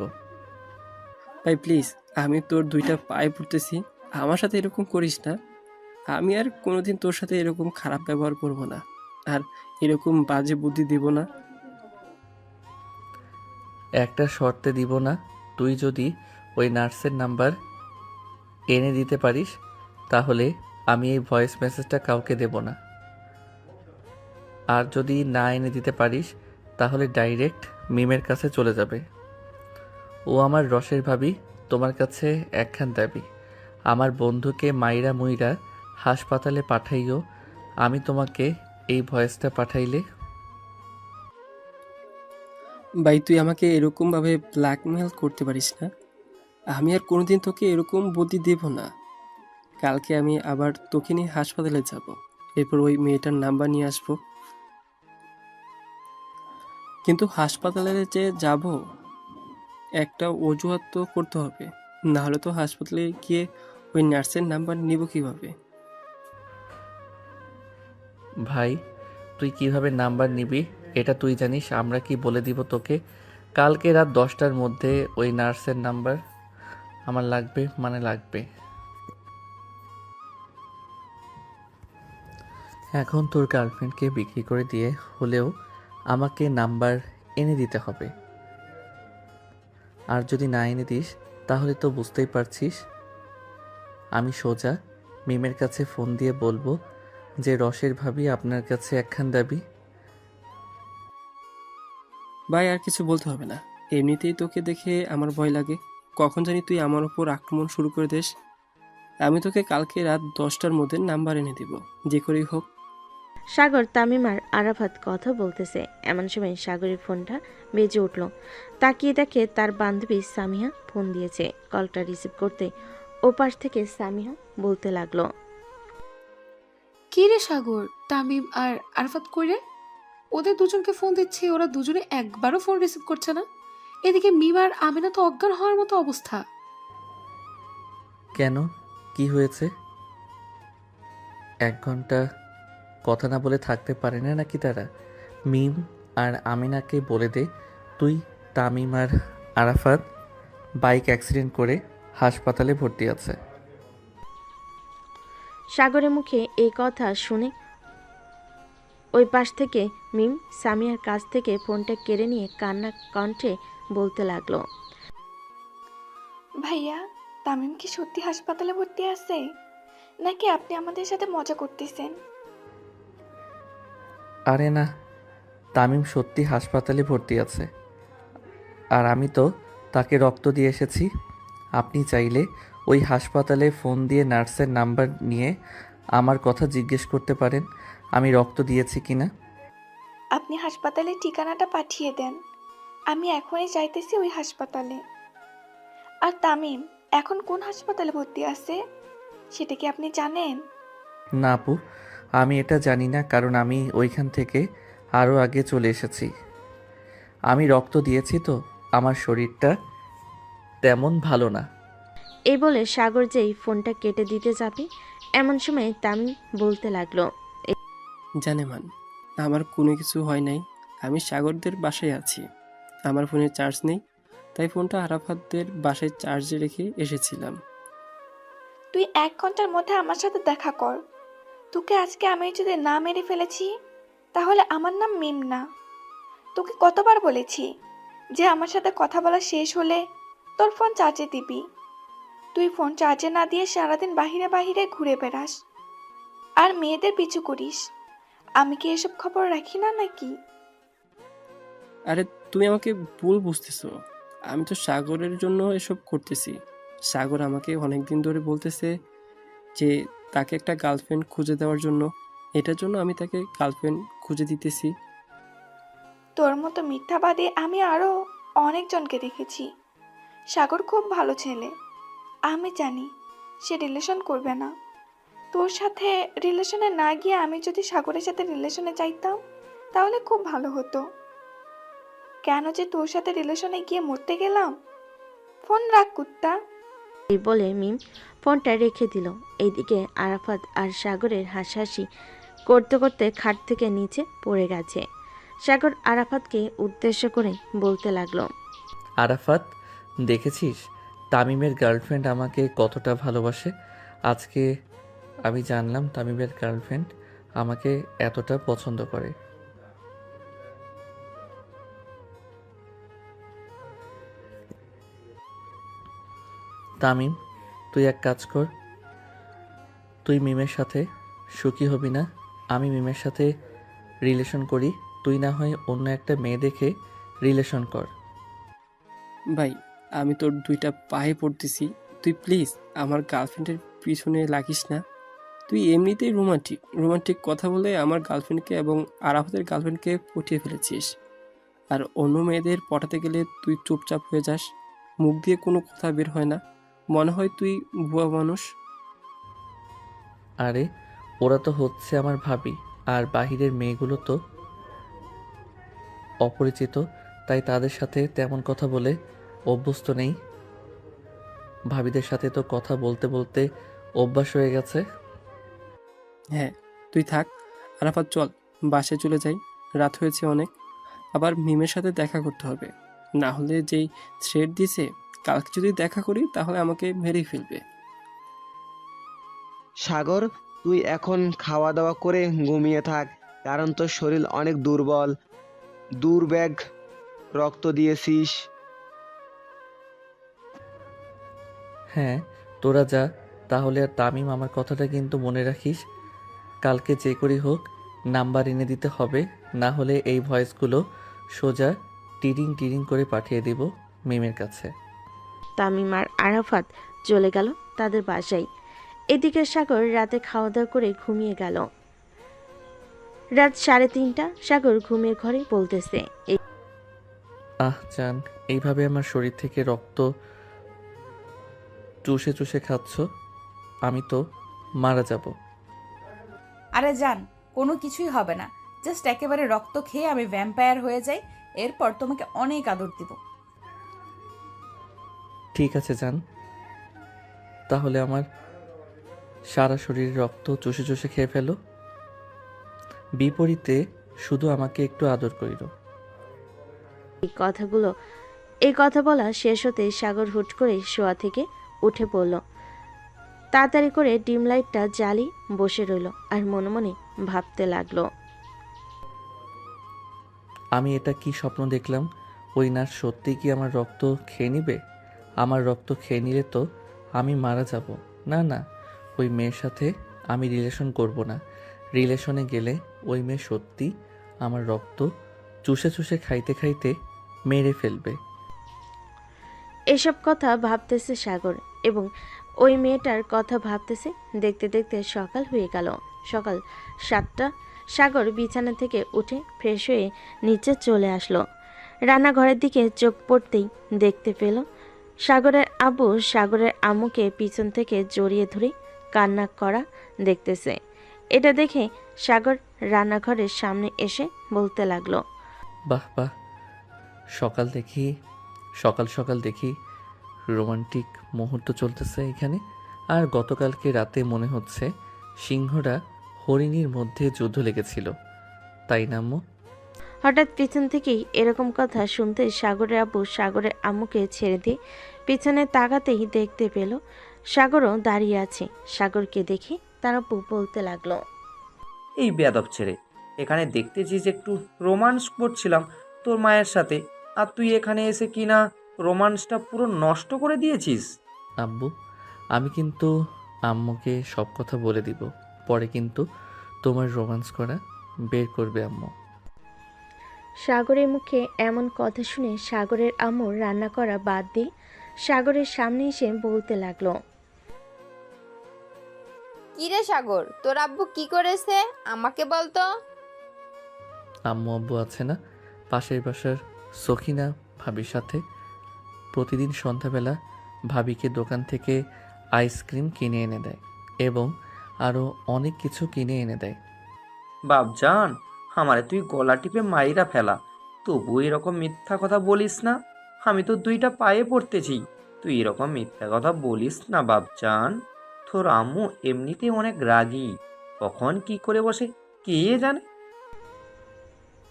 ভাই প্লিজ, আমি তোর দুইটা পায়ে পড়তেছি, আমার সাথে এরকম করিস না। আমি আর কোনোদিন তোর সাথে এরকম খারাপ ব্যবহার করব না, আর এরকম বাজে বুদ্ধি দিব না। একটা শর্তে দিব না, তুই যদি ওই নার্সের নাম্বার এনে দিতে পারিস তাহলে আমি এই ভয়েস মেসেজটা কাউকে দেব না। আর যদি না এনে দিতে পারিস তাহলে ডাইরেক্ট মিমের কাছে চলে যাবে। ও আমার রসের ভাবি, তোমার কাছে একখান দাবি, আমার বন্ধুকে মাইরা মুইরা হাসপাতালে পাঠাইও। আমি তোমাকে এই ভয়েসটা পাঠাইলে। ভাই তুই আমাকে এরকমভাবে ব্ল্যাকমেল করতে পারিস না। আমি আর কোনোদিন তোকে এরকম বুদ্ধি দেব না। কালকে আমি আবার তোকে নিয়ে হাসপাতালে যাব, এরপর ওই মেয়েটার নাম্বার নিয়ে আসবো। কিন্তু হাসপাতালে যে যাব, একটা অজুহাত তো করতে হবে, নাহলে তো হাসপাতালে গিয়ে ওই নার্সের নাম্বার নিব কিভাবে? ভাই, তুই কিভাবে নাম্বার নিবি এটা তুই জানিস, আমরা কি বলে দিব তোকে? কালকে রাত 10টার মধ্যে ওই নার্সের নাম্বার আমার লাগবে, মানে লাগবে। এখন তোর গার্লফ্রেন্ডকে বিক্রি করে দিয়ে হলেও আমাকে নাম্বার এনে দিতে হবে। আর যদি না এনে দিস তাহলে তো বুঝতেই পারছিস, আমি সোজা মিমের কাছে ফোন দিয়ে বলবো যে রসের ভাবি আপনার কাছে একখান দাবি। ভাই আর কিছু বলতে হবে না, এমনিতেই তোকে দেখে আমার ভয় লাগে, কখন জানি তুই আমার উপর আক্রমণ শুরু করে দিস। আমি তোকে কালকে রাত 10টার মধ্যে নাম্বার এনে দিব, যে করেই হোক। সাগর, তামিম আর আরাফাত কথা বলতেছে, এমন সময় সাগরের ফোনটা বেজে উঠল। তাকিয়ে দেখে তার বান্ধবী সামিহা ফোন দিয়েছে। কলটা রিসিভ করতে ওপাশ থেকে সামিহা বলতে লাগলো, কি রে সাগর, তামিম আর আরফাত কই রে? ওদের দুজনকে ফোন দিচ্ছি, ওরা দুজনে একবারও ফোন রিসিভ করছে না। এদিকে মিম আর আমিনা তো অজ্ঞান হওয়ার মতো অবস্থা। কেন, কি হয়েছে? 1 ঘন্টা কথা না বলে থাকতে পারে না নাকি তারা? মিম আর আমিনাকে বলে দে তুই তামিম আর আরাফাত বাইক অ্যাক্সিডেন্ট করে হাসপাতালে ভর্তি আছে। সাগরের মুখে এই কথা শুনে ওই পাশ থেকে মিম সামিয়ার কাছ থেকে ফোনটা কেড়ে নিয়ে কান্না কণ্ঠে বলতে লাগলো, ভাইয়া, তামিম কি সত্যি হাসপাতালে ভর্তি আছে, নাকি আপনি আমাদের সাথে মজা করতেছেন? আরে না, তামিম সত্যি হাসপাতালে ভর্তি আছে, আর আমি তো তাকে রক্ত দিয়ে এসেছি। আপনি চাইলে ওই হাসপাতালে ফোন দিয়ে নার্সের নাম্বার নিয়ে আমার কথা জিজ্ঞেস করতে পারেন আমি রক্ত দিয়েছি কিনা। আপনি হাসপাতালের ঠিকানাটা পাঠিয়ে দেন, আমি এখনই যাইতেছি ওই হাসপাতালে। আর তামিম এখন কোন হাসপাতালে ভর্তি আছে সেটা কি আপনি জানেন? না আপু, আমি এটা জানি না, কারণ আমি ওইখান থেকে আরও আগে চলে এসেছি। আমি রক্ত দিয়েছি তো আমার শরীরটা তেমন ভালো না। এই বলে সাগর যেই ফোনটা কেটে দিতে যাবে, এমন সময় তামিম বলতে লাগলো, জানেমান, আমার কোনো কিছু হয় নাই, আমি সাগরদের বাসায় আছি। আমার ফোনে চার্জ নেই, তাই ফোনটা আরাফাতদের বাসায় চার্জে রেখে এসেছিলাম। তুই 1 ঘন্টার মধ্যে আমার সাথে দেখা কর। তোকে আজকে আমি যদি না মেরে ফেলেছি তাহলে আমার নাম মিম না। তোকে কতবার বলেছি যে আমার সাথে কথা বলা শেষ হলে তোর ফোন চার্জে দিবি। তুই ফোন চার্জে না দিয়ে সারাদিন বাহিরে বাহিরে ঘুরে বেড়াস আর মেয়েদের পিছু করিস। আমি কি এসব খবর রাখি না নাকি? আরে তুমি আমাকে ভুল বুঝতেছো। আমি তো সাগরের জন্য এসব করতেছি। সাগর আমাকে অনেকদিন ধরে বলতেছে যে তাকে একটা গার্লফ্রেন্ড খুঁজে দেওয়ার জন্য। এটার জন্য আমি তাকে গার্লফ্রেন্ড খুঁজে দিতেছি। তোর মতো মিথ্যাবাদী আমি আরো অনেকজনকে দেখেছি। সাগর খুব ভালো ছেলে। আমি জানি সে রিলেশন করবে না। তোর সাথে রিলেশনে না গিয়ে আমি যদি সাগরের সাথে রিলেশনে যাইতাম তাহলে খুব ভালো হতো। কেন যে তোর সাথে রিলেশনে গিয়ে মরতে গেলাম। ফোন রাখ কুত্তা। এই বলে মিম ফোনটা রেখে দিল। এইদিকে আরাফাত আর সাগরের হাসাহাসি করতে করতে খাট থেকে নিচে পড়ে গেছে। সাগর আরাফাতকে উদ্দেশ্য করে বলতে লাগলো, আরাফাত, দেখেছিস তামিমের গার্লফ্রেন্ড আমাকে কতটা ভালোবাসে। আজকে আমি জানলাম তামিমের গার্লফ্রেন্ড আমাকে এতটা পছন্দ করে। তামিম, তুই এক কাজ কর, তুই মিমের সাথে সুখী হবি না? আমি মিমের সাথে রিলেশন করি, তুই না হয় অন্য একটা মেয়ে দেখে রিলেশন কর। ভাই, আমি তোর দুইটা পায়ে পড়তেছি, তুই প্লিজ আমার গার্লফ্রেন্ডের পিছনে লাগিস না। তুই এমনিতেই রোমান্টিক রোমান্টিক কথা বলে আমার গার্লফ্রেন্ডকে এবং আরাফাতের গার্লফ্রেন্ডকে পটিয়ে ফেলেছিস। আর অন্য মেয়েদের পটাতে গেলে তুই চুপচাপ হয়ে যাস, মুখ দিয়ে কোনো কথা বের হয় না, মনে হয় তুই বুয়া মানুষ। আরে ওরা তো হচ্ছে আমার ভাবি, আর বাহিরের মেয়েগুলো তো অপরিচিত, তাই তাদের সাথে তেমন কথা বলে অভ্যস্ত নেই। ভাবিদের সাথে তো কথা বলতে বলতে অভ্যাস হয়ে গেছে। হ্যাঁ, তুই থাক। আরাফাত চল, বাসায় চলে যাই, রাত হয়েছে অনেক। আবার মিমের সাথে দেখা করতে হবে, না হলে যেই থ্রেড দিছে কালকে যদি দেখা করি তাহলে আমাকে মেরেই ফেলবে। সাগর, তুই এখন খাওয়া দাওয়া করে ঘুমিয়ে থাক, কারণ তোর শরীর অনেক দুর্বল। দুর্ব্যাগ রক্ত দিয়েছিস। হ্যাঁ, তোরা যা তাহলে। আর তামিম, আমার কথাটা কিন্তু মনে রাখিস, কালকে যে করি হোক নাম্বার এনে দিতে হবে, না হলে এই ভয়েসগুলো সোজা টিরিং টিরিং করে পাঠিয়ে দিব মিমের কাছে। তামিম আর আরাফাত চলে গেল তাদের বাসায়। এদিকে সাগর রাতে খাওয়া দাওয়া করে ঘুমিয়ে গেল। রাত 3:30। সাগর ঘুমের ঘরে বলতেছে, আহ জান, এইভাবে আমার শরীর থেকে রক্ত চুষে চুষে খাচ্ছ, আমি তো মারা যাব। আরে জান, কোনো কিছুই হবে না। জাস্ট একেবারে রক্ত খেয়ে আমি ভ্যাম্পায়ার হয়ে যাই, এরপর তোমাকে অনেক আদর দিব। ঠিক আছে জান, তাহলে আমার সারা শরীর রক্ত চুষে চুষে খেয়ে ফেলো, বিপরীতে শুধু আমাকে একটু আদর করিল। এই কথা বলা শেষ হতে সাগর হুট করে শোয়া থেকে উঠে পড়ল। তাড়াতাড়ি করে ডিম লাইটটা জ্বালি বসে রইল আর মনে মনে ভাবতে লাগলো, আমি এটা কি স্বপ্ন দেখলাম? ওই নার্স সত্যি কি আমার রক্ত খেয়ে নিবে? আমার রক্ত খেয়ে নিলে তো আমি মারা যাব। না না, ওই মেয়ের সাথে আমি রিলেশন করব না। রিলেশনে গেলে ওই মেয়ে সত্যি আমার রক্ত চুষে চুষে খাইতে খাইতে মেরে ফেলবে। এসব কথা ভাবতেছে সাগর এবং ওই মেয়েটার কথা ভাবতেছে। দেখতে দেখতে সকাল হয়ে গেল। সকাল 7টা। সাগর বিছানা থেকে উঠে ফ্রেশ হয়ে নিচে চলে আসলো। রান্নাঘরের দিকে চোখ পড়তেই দেখতে পেল সাগরের আব্বু সাগরের আম্মুকে পিছন থেকে জড়িয়ে ধরে কান্না করা দেখতেছে। এটা দেখে সাগর রান্নাঘরের সামনে এসে বলতে লাগলো, বাহ বাহ, সকাল সকাল দেখি রোমান্টিক মুহূর্ত চলতেছে এখানে। আর গতকালকে রাতে মনে হচ্ছে সিংহরা হরিণীর মধ্যে যুদ্ধ লেগেছিল, তাই না আম্মু? হঠাৎ পিছন থেকেই এরকম কথা শুনতে সাগরের আব্বু সাগরের আম্মুকে ছেড়ে দিয়ে পিছনে তাকাতেই দেখতে পেল সাগরও দাঁড়িয়ে আছে। সাগরকে দেখে তার আব্বু বলতে লাগলো, এই বেয়াদব ছেড়ে, এখানে দেখতেছিস একটু রোমান্স করছিলাম তোর মায়ের সাথে, আর তুই এখানে এসে কি না রোমান্সটা পুরো নষ্ট করে দিয়েছিস। আব্বু, আমি কিন্তু আম্মুকে সব কথা বলে দিব, পরে কিন্তু তোমার রোম্যান্স করা বের করবে আম্মু। সাগরের মুখে এমন কথা শুনে সাগরের আম্মু রান্না করা বাদ দিয়ে সাগরের সামনে এসে বলতে লাগলো। কি রে সাগর, তোর আব্বু কি করেছে আমাকে বলতো। আম্মু আব্বু আছে না, পাশের বাসার সখিনা ভাবির সাথে প্রতিদিন সন্ধ্যাবেলা ভাবিকে দোকান থেকে আইসক্রিম কিনে এনে দেয় এবং আরও অনেক কিছু কিনে এনে দেয়। বাপজান, আমারে তুই গলা টিপে মাইরা ফেলা, তবু এরকম মিথ্যা কথা বলিস না। আমি তো দুইটা পায়ে পড়তেছি, তুই এরকম মিথ্যা কথা বলিস না বাপজান। তোর আম্মু এমনিতেই অনেক রাগী, কখন কি করে বসে কে জানে।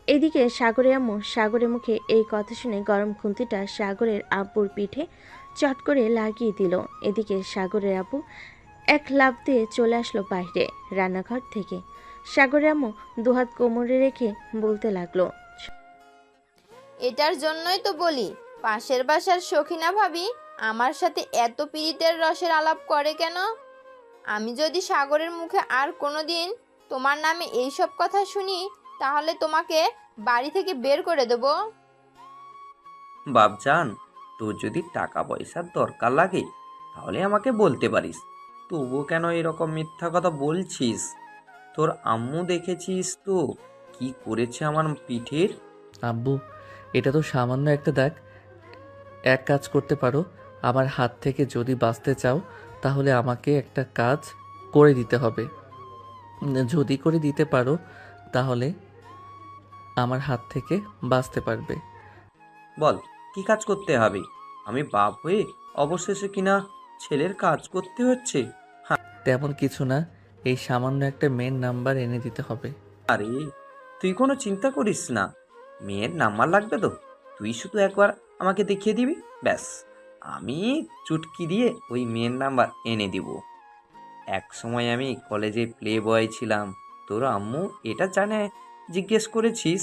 এদিকে সাগরের আম্মু সাগরের মুখে এই কথা শুনে গরম খুন্তিটা সাগরের আব্বুর পিঠে চট করে লাগিয়ে দিল। এদিকে সাগরের আব্বু এক লাফ দিয়ে চলে আসলো বাইরে রান্নাঘর থেকে। সাগরের আম্মু দুহাত কোমরে রেখে বলতে লাগলো। এটার জন্যই তো বলি পাশের বাসার সখিনা ভাবি আমার সাথে এত পীড়িতের রসের আলাপ করে কেন। আমি যদি সাগরের মুখে আর কোনোদিন তোমার নামে এইসব কথা শুনি তাহলে তোমাকে বাড়ি থেকে বের করে দেব। বাপজান, তোর যদি টাকা পয়সার দরকার লাগে তাহলে আমাকে বলতে পারিস, তবু কেন এরকম মিথ্যা কথা বলছিস? তোর আম্মু দেখেছিস তো কি করেছে আমার পিঠের। আব্বু, এটা তো সামান্য একটা দাগ। এক কাজ করতে পারো, আমার হাত থেকে যদি বাঁচতে চাও তাহলে আমাকে একটা কাজ করে দিতে হবে। যদি করে দিতে পারো তাহলে আমার হাত থেকে বাঁচতে পারবে। বল কি কাজ করতে হবে? আমি বাপ হয়ে অবশেষে কিনা ছেলের কাজ করতে হচ্ছে। তেমন কিছু না, এই সামান্য একটা মেন নাম্বার এনে দিতে হবে। আরে তুই কোনো চিন্তা করিস না, মেয়ের নাম্বার লাগবে তো, তুই শুধু একবার আমাকে দেখিয়ে দিবি, ব্যাস আমি চুটকি দিয়ে ওই মেয়ের নাম্বার এনে দিব। এক সময় আমি কলেজে প্লে বয় ছিলাম, তোর আম্মু এটা জানে? জিজ্ঞেস করেছিস?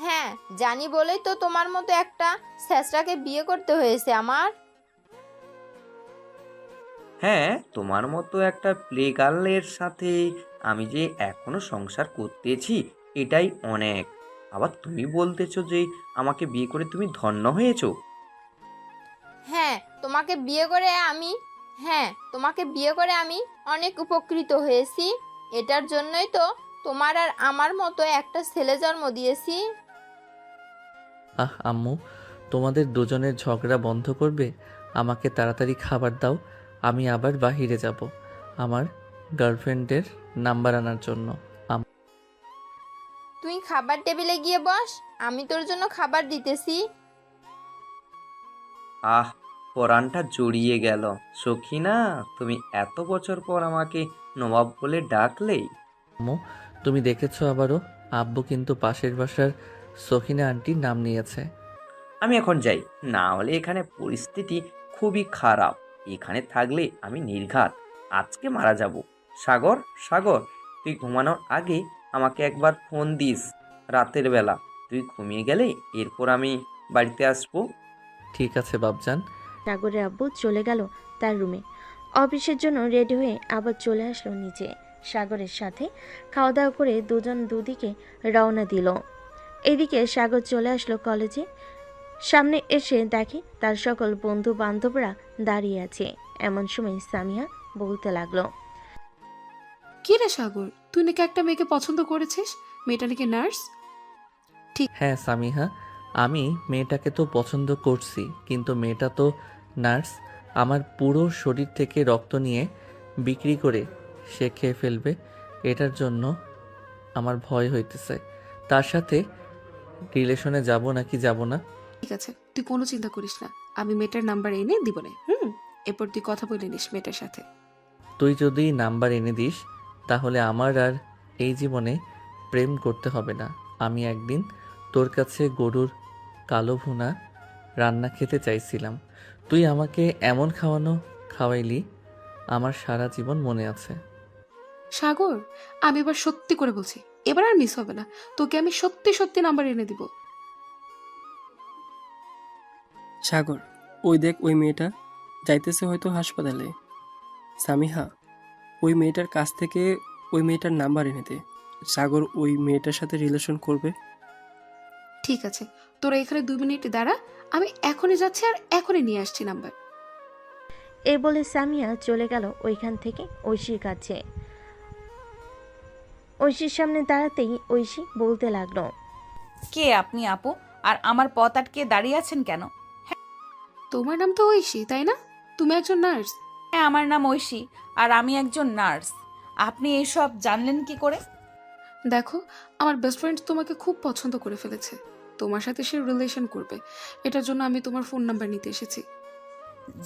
হ্যাঁ জানি বলেই তো তোমার মতো একটা স্যাঁচরাকে বিয়ে করতে হয়েছে আমার। হ্যাঁ, তোমার মতো একটা প্লে গার্লের সাথে আমি যে এখনো সংসার করতেছি এটাই অনেক। আবার তুমি বলতেছো যে আমাকে বিয়ে করে তুমি ধন্য হয়েছো। হ্যাঁ তোমাকে বিয়ে করে আমি তোমাকে বিয়ে করে আমি অনেক উপকৃত হয়েছি। এটার জন্যই তো তোমার আর আমার মতো একটা ছেলে জন্ম দিয়েছি। আম্মু, তোমাদের দুজনের ঝগড়া বন্ধ করবে? আমাকে তাড়াতাড়ি খাবার দাও, আমি আবার বাহিরে যাব আমার গার্লফ্রেন্ডের নাম্বার আনার জন্য। তুই খাবার টেবিলে গিয়ে বস, আমি তোর জন্য খাবার দিতেছি। আহ, পরাণটা জড়িয়ে গেল। সখিনা, তুমি এত বছর পর আমাকে নবাব বলে ডাকলে। আম্মু, তুমি দেখেছো আবারও আব্বু কিন্তু পাশের বাসার সখিনা আন্টির নাম নিয়েছে। আমি এখন যাই, না হলে এখানে পরিস্থিতি খুবই খারাপ। এখানে থাকলে আমি নির্ঘাত আজকে মারা যাব। সাগর, সাগর, তুই ঘুমানোর আগে আমাকে একবার ফোন দিস রাতের বেলা। তুই ঘুমিয়ে গেলে এরপর আমি বাড়িতে আসবো। ঠিক আছে বাপজান। সাগরের আব্বু চলে গেল তার রুমে। অফিসের জন্য রেডি হয়ে আবার চলে আসলো নিচে। সাগরের সাথে খাওয়া দাওয়া করে দুজন দুদিকে রওনা দিল। এদিকে সাগর চলে আসলো কলেজে। সামনে এসে দেখে তার সকল বন্ধু বান্ধবরা দাঁড়িয়ে আছে। এমন সময় সামিয়া বলতে লাগলো। কি রে সাগর, তুই নাকি একটা মেয়েকে পছন্দ করেছিস? মেয়েটা নাকি নার্স। হ্যাঁ সামিহা, আমি মেয়েটাকে তো পছন্দ করছি, কিন্তু মেয়েটা তো নার্স। আমার পুরো শরীর থেকে রক্ত নিয়ে বিক্রি করে সে খেয়ে ফেলবে। এটার জন্য আমার ভয় হইতেছে। তার সাথে রিলেশনে যাব নাকি যাব না। ঠিক আছে, তুই কোনো চিন্তা করিস না, আমি মেয়েটার নাম্বার এনে দিব না। এরপর তুই কথা বলে নিস মেয়েটার সাথে। তুই যদি নাম্বার এনে দিস তাহলে আমার আর এই জীবনে প্রেম করতে হবে না। আমি একদিন তোর কাছে গরুর কালো ভুনা রান্না খেতে চাইছিলাম, তুই আমাকে এমন খাওয়াইলি, আমার সারা জীবন মনে আছে। সাগর, আমি এবার সত্যি করে বলছি, এবার আর মিস হবে না, তোকে আমি সত্যি সত্যি নাম্বার এনে দিব। সাগর, ওই দেখ ওই মেয়েটা যাইতেছে হয়তো হাসপাতালে। সামিহা, ওই মেয়েটার কাছ থেকে ওই মেয়েটার নাম্বার এনে দে। সাগর ওই মেয়েটার সাথে রিলেশন করবে। ঠিক আছে, তোরা এখানে 2 মিনিট দাঁড়া, আমি এখনই যাচ্ছি আর এখনই নিয়ে আসছি নাম্বার। এই বলে সামিয়া চলে গেল ওইখান থেকে ঐশীর কাছে। ঐশীর সামনে দাঁড়াতেই ঐশী বলতে লাগলো, কে আপনি আপু? আর আমার পথ আটকে দাঁড়িয়ে আছেন কেন? তোমার নাম তো ঐশী, তাই না? তুমি একজন নার্স। হ্যাঁ, আমার নাম ঐশী আর আমি একজন নার্স। আপনি এইসব জানলেন কি করে? দেখো, আমার বেস্ট ফ্রেন্ড তোমাকে খুব পছন্দ করে ফেলেছে, তোমার সাথে সে রিলেশন করবে। এটার জন্য আমি তোমার ফোন নাম্বার নিতে এসেছি।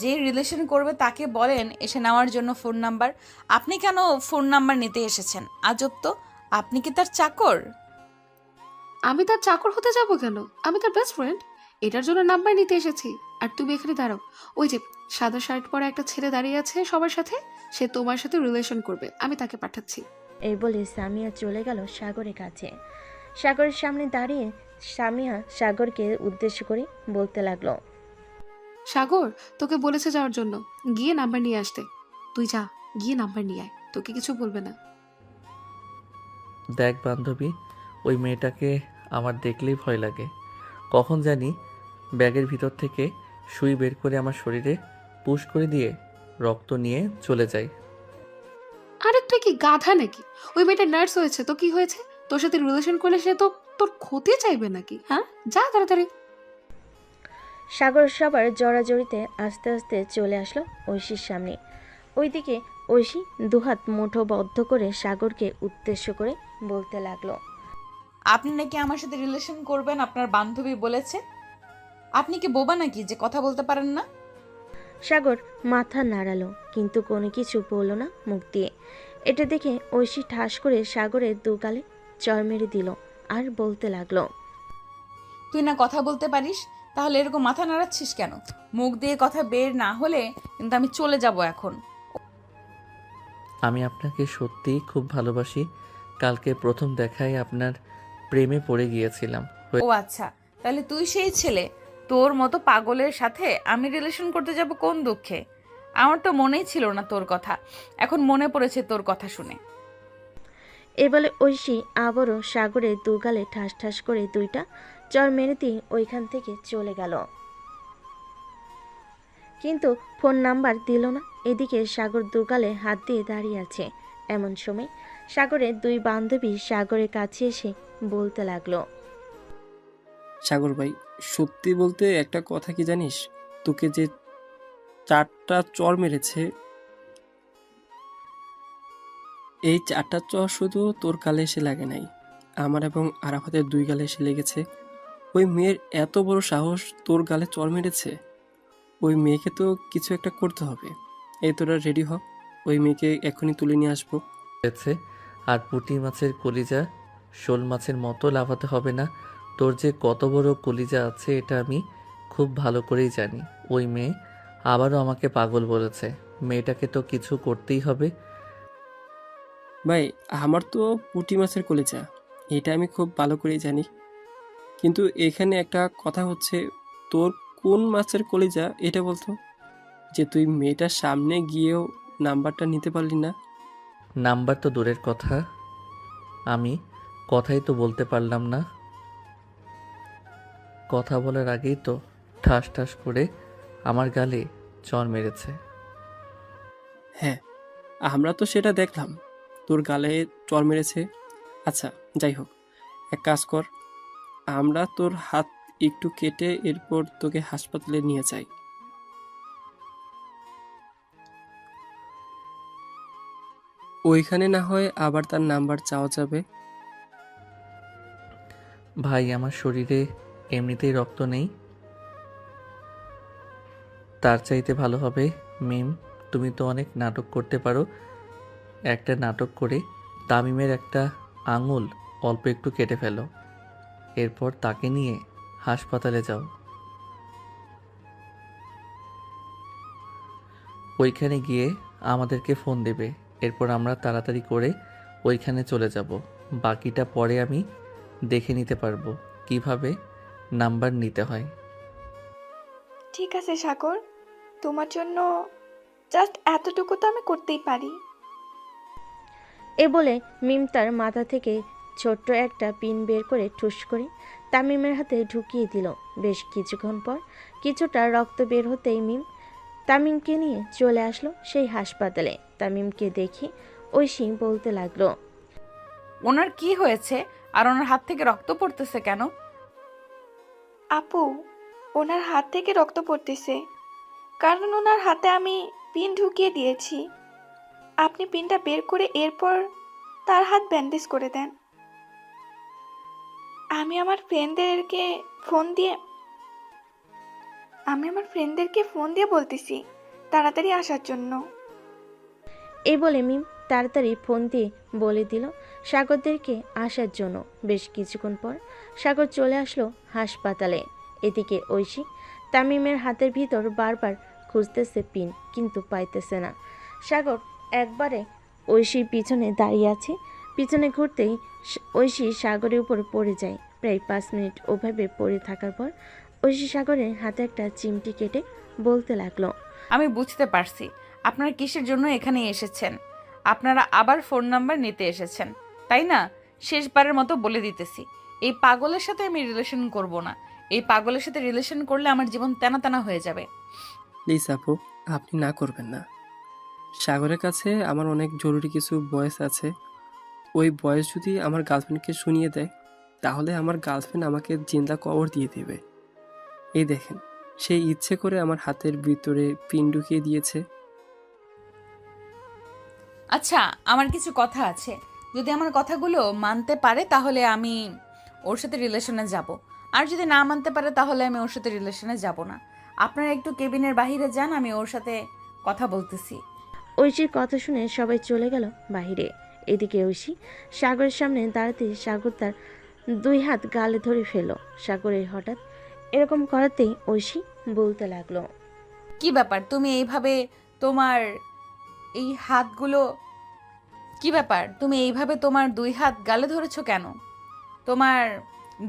যে রিলেশন করবে তাকে বলেন এসে নেওয়ার জন্য ফোন নাম্বার। আপনি কেন ফোন নাম্বার নিতে এসেছেন? আজব তো, আপনি কি তার চাকর? আমি তার চাকর হতে যাব কেন? আমি তার বেস্ট ফ্রেন্ড, এটার জন্য নাম্বার নিতে এসেছি। আর তুমি এখানে দাঁড়াও, ওই যে সাদা শার্ট পরা একটা ছেলে দাঁড়িয়ে আছে সবার সাথে, সে তোমার সাথে রিলেশন করবে, আমি তাকে পাঠাচ্ছি। এই বলে সামিয়া চলে গেল সাগরের কাছে। সাগরের সামনে দাঁড়িয়ে সামিয়া সাগরকে উদ্দেশ্য করে বলতে লাগলো, সাগর তোকে বলেছে যাওয়ার জন্য, গিয়ে নাম্বার নিয়ে আসতে। তুই যা, গিয়ে নাম্বার নিয়ে আয়, তোকে কিছু বলবে না। দেখ বান্ধবী, ওই মেয়েটাকে আমার দেখলেই ভয় লাগে। কখন জানি ব্যাগের ভিতর থেকে সুই বের করে আমার শরীরে পুশ করে দিয়ে রক্ত নিয়ে চলে যায়। আরে তুই কি গাধা নাকি? ওই মেয়েটা নার্স হয়েছে তো কি হয়েছে? তোর সাথে রিলেশন করলে সে তো তোর ক্ষতি চাইবে নাকি? হ্যাঁ, যা তাড়াতাড়ি। সাগর সবার জড়াজড়িতে আস্তে আস্তে চলে আসলো ঐশীর সামনে। ওইদিকে ঐশী দুহাত মুঠো বদ্ধ করে সাগরকে উদ্দেশ্য করে বলতে লাগলো, আপনি নাকি আমার সাথে রিলেশন করবেন, আপনার বান্ধবী বলেছে। আপনি কি বোবা নাকি যে কথা বলতে পারেন না? সাগর মাথা নাড়ালো কিন্তু কোনো কিছু বলল না মুখ দিয়ে। এটা দেখে ঐশী ঠাস করে সাগরের দুগালে চড় মেরে দিল আর বলতে লাগলো, তুই না কথা বলতে পারিস, তাহলে এরকম মাথা নাড়াচ্ছিস কেন? মুখ দিয়ে কথা বের না হলে কিন্তু আমি চলে যাব এখন। আমি আপনাকে সত্যিই খুব ভালোবাসি। কালকে প্রথম দেখায় আপনার প্রেমে পড়ে গিয়েছিলাম। ও আচ্ছা, তাহলে তুই সেই ছেলে। তোর মতো পাগলের সাথে আমি রিলেশন করতে যাব কোন দুঃখে? আমার তো মনেই ছিল না তোর কথা, এখন মনে পড়েছে তোর কথা শুনে। এ বলে ঐশী আবারও সাগরের দুগালে ঠাস ঠাস করে দুইটা চড় মেরে দিয়ে ওইখান থেকে চলে গেল। কিন্তু ফোন নাম্বার দিল না। এদিকে সাগর দুগালে হাত দিয়ে দাঁড়িয়ে আছে। এমন সময় সাগরের দুই বান্ধবী সাগরের কাছে এসে বলতে লাগলো, সাগর ভাই, সত্যি বলতে একটা কথা কি জানিস? তোকে যে 4টা চড় মেরেছে, এই 4টা চড় শুধু তোর গালে এসে লাগে নাই, আমার এবং আরাফাতের 2 গালে এসে লেগেছে। ওই মেয়ের এত বড় সাহস তোর গালে চড় মেরেছে। ওই মেয়েকে তো কিছু একটা করতে হবে। এই তোরা রেডি হ, ওই মেয়েকে এখনই তুলে নিয়ে আসবো। হয়েছে। আর পুঁটি মাছের কলিজা শোল মাছের মতো লাফাতে হবে না। তোর যে কত বড় কলিজা আছে এটা আমি খুব ভালো করেই জানি। ওই মেয়ে আবারও আমাকে পাগল বলেছে। মেয়েটাকে তো কিছু করতেই হবে। ভাই, আমার তো পুঁটি মাছের কলিজা, এটা আমি খুব ভালো করেই জানি। কিন্তু এখানে একটা কথা হচ্ছে, তোর কোন মাছের কলিজা এটা বলতো, যে তুই মেয়েটার সামনে গিয়েও নাম্বারটা নিতে পারলি না। নাম্বার তো দূরের কথা, আমি কথাই তো বলতে পারলাম না। কথা বলার আগেই তো ঠাস ঠাস করে আমার গালে চড় মেরেছে। হ্যাঁ, আমরা তো সেটা দেখলাম, তোর গালে চড় মেরেছে। আচ্ছা যাই হোক, এক কাজ কর, আমরা তোর হাত একটু কেটে এরপর তোকে হাসপাতালে নিয়ে যাই। ওইখানে না হয় আবার তার নাম্বার চাওয়া যাবে। ভাই, আমার শরীরে এমনিতেই রক্ত নেই, তার চাইতে ভালো হবে মিম, তুমি তো অনেক নাটক করতে পারো। একটা নাটক করে তামিমের একটা আঙুল অল্প একটু কেটে ফেলো, এরপর তাকে নিয়ে হাসপাতালে যাও। ওইখানে গিয়ে আমাদেরকে ফোন দেবে, এরপর আমরা তাড়াতাড়ি করে ওইখানে চলে যাব। বাকিটা পরে আমি দেখে নিতে পারবো কিভাবে নাম্বার নিতে হয়। ঠিক আছে সাগর, তোমার জন্য জাস্ট এতটুকু তো আমি করতেই পারি। এ বলে মিম তার মাথা থেকে ছোট্ট একটা পিন বের করে ঠুস করে তামিমের হাতে ঢুকিয়ে দিল। বেশ কিছুক্ষণ পর কিছুটা রক্ত বের হতেই মিম তামিমকে নিয়ে চলে আসলো সেই হাসপাতালে। তামিমকে দেখে ঐশী বলতে লাগলো, ওনার কি হয়েছে আর ওনার হাত থেকে রক্ত পড়তেছে কেন? আপু, ওনার হাত থেকে রক্ত পড়তেছে কারণ ওনার হাতে আমি পিন ঢুকিয়ে দিয়েছি। আপনি পিনটা বের করে এরপর তার হাত ব্যান্ডেজ করে দেন। আমি আমার ফ্রেন্ডদেরকে ফোন দিয়ে বলতেছি তাড়াতাড়ি আসার জন্য। এই বলে মিম তাড়াতাড়ি ফোন দিয়ে বলে দিল সাগরদেরকে আসার জন্য। বেশ কিছুক্ষণ পর সাগর চলে আসলো হাসপাতালে। এদিকে ঐশী তামিমের হাতের ভিতর বারবার খুঁজতেছে পিন, কিন্তু পাইতেছে না। সাগর একবারে ঐশীর পিছনে দাঁড়িয়ে আছে। পিছনে ঘুরতেই ঐশী সাগরের উপর পড়ে যায়। প্রায় 5 মিনিট ওভাবে পড়ে থাকার পর ঐশী সাগরের হাতে একটা চিমটি কেটে বলতে লাগলো, আমি বুঝতে পারছি আপনারা কিসের জন্য এখানে এসেছেন। আপনারা আবার ফোন নাম্বার নিতে এসেছেন, তাই না? শেষবারের মতো বলে দিতেছি, এই পাগলের সাথে আমি রিলেশন করব না। এই পাগলের সাথে রিলেশন করলে আমার জীবন তেনা তেনা হয়ে যাবে। প্লিজ আপু, আপনি না করবেন না। সাগরের কাছে আমার অনেক জরুরি কিছু ভয়েস আছে। ওই ভয়েস যদি আমার গার্লফ্রেন্ডকে শুনিয়ে দেয় তাহলে আমার গার্লফ্রেন্ড আমাকে জিন্দা কবর দিয়ে দেবে। এই দেখেন, সে ইচ্ছে করে আমার হাতের ভিতরে পিন ঢুকিয়ে দিয়েছে। আচ্ছা, আমার কিছু কথা আছে। যদি আমার কথাগুলো মানতে পারে তাহলে আমি ওর সাথে রিলেশনে যাব, আর যদি না মানতে পারে তাহলে আমি ওর সাথে রিলেশনে যাব না। আপনারা একটু কেবিনের বাইরে যান, আমি ওর সাথে কথা বলতেছি। ঐশীর কথা শুনে সবাই চলে গেল বাইরে। এদিকে ঐশী সাগরের সামনে দাঁড়াতে সাগর তার 2 হাত গালে ধরে ফেলল। সাগরের হঠাৎ এরকম করাতেই ঐশী বলতে লাগলো, কি ব্যাপার, তুমি এইভাবে তোমার এই হাতগুলো কি ব্যাপার, তুমি এইভাবে তোমার 2 হাত গালে ধরেছো কেন? তোমার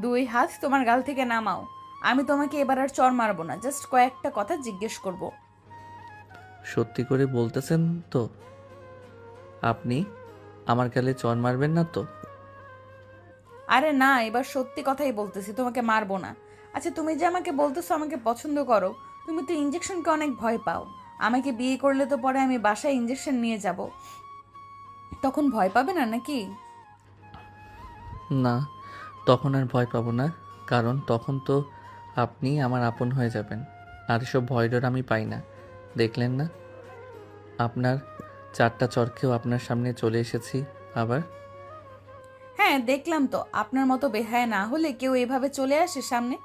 2 হাত তোমার গাল থেকে নামাও। আমি তোমাকে এবার আর চড় মারবো না, জাস্ট কয়েকটা কথা জিজ্ঞেস করব। সত্যি করে বলতেছেন তো? আপনি আমার গালে চড় মারবেন না তো? আরে না, এবার সত্যি কথাই বলতেছি, তোমাকে মারবো না। আচ্ছা, তুমি যে আমাকে বলতেছো আমাকে পছন্দ করো, তুমি তো ইঞ্জেকশনকে অনেক ভয় পাও। আমাকে বিয়ে করলে তো পরে আমি বাসায় ইঞ্জেকশন নিয়ে যাব, তখন ভয় পাবে না নাকি? না, তখন আর ভয় পাবো না, কারণ তখন তো আপনি আমার আপন হয়ে যাবেন। আর এসব ভয় ডর আমি পাই না। দেখলেন না, আপনার 4টা চরকেও আপনার সামনে চলে এসেছি আবার। হ্যাঁ, দেখলাম তো। আপনার মতো বেহায়া না হলে কেউ এভাবে চলে আসে সামনে?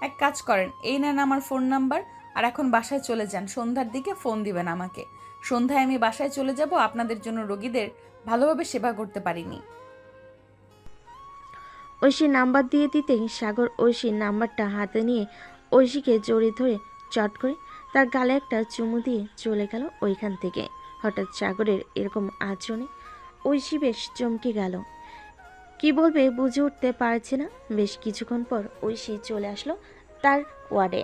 এক কাজ করেন, এই নেন আমার ফোন নাম্বার, আর এখন বাসায় চলে যান। সন্ধ্যার দিকে ফোন দিবেন আমাকে। সন্ধ্যায় আমি বাসায় চলে যাব, আপনাদের জন্য রোগীদের ভালোভাবে সেবা করতে পারিনি। ঐশীর নাম্বার দিয়ে দিতেই সাগর ঐশীর নাম্বারটা হাতে নিয়ে ঐশীকে জড়িয়ে ধরে চট করে তার গালে একটা চুমু দিয়ে চলে গেল ওইখান থেকে। হঠাৎ সাগরের এরকম আচরণে ঐশী বেশ চমকে গেল। কি বলবে বুঝে উঠতে পারছে না। বেশ কিছুক্ষণ পর ঐশী চলে আসলো তার ওয়ার্ডে।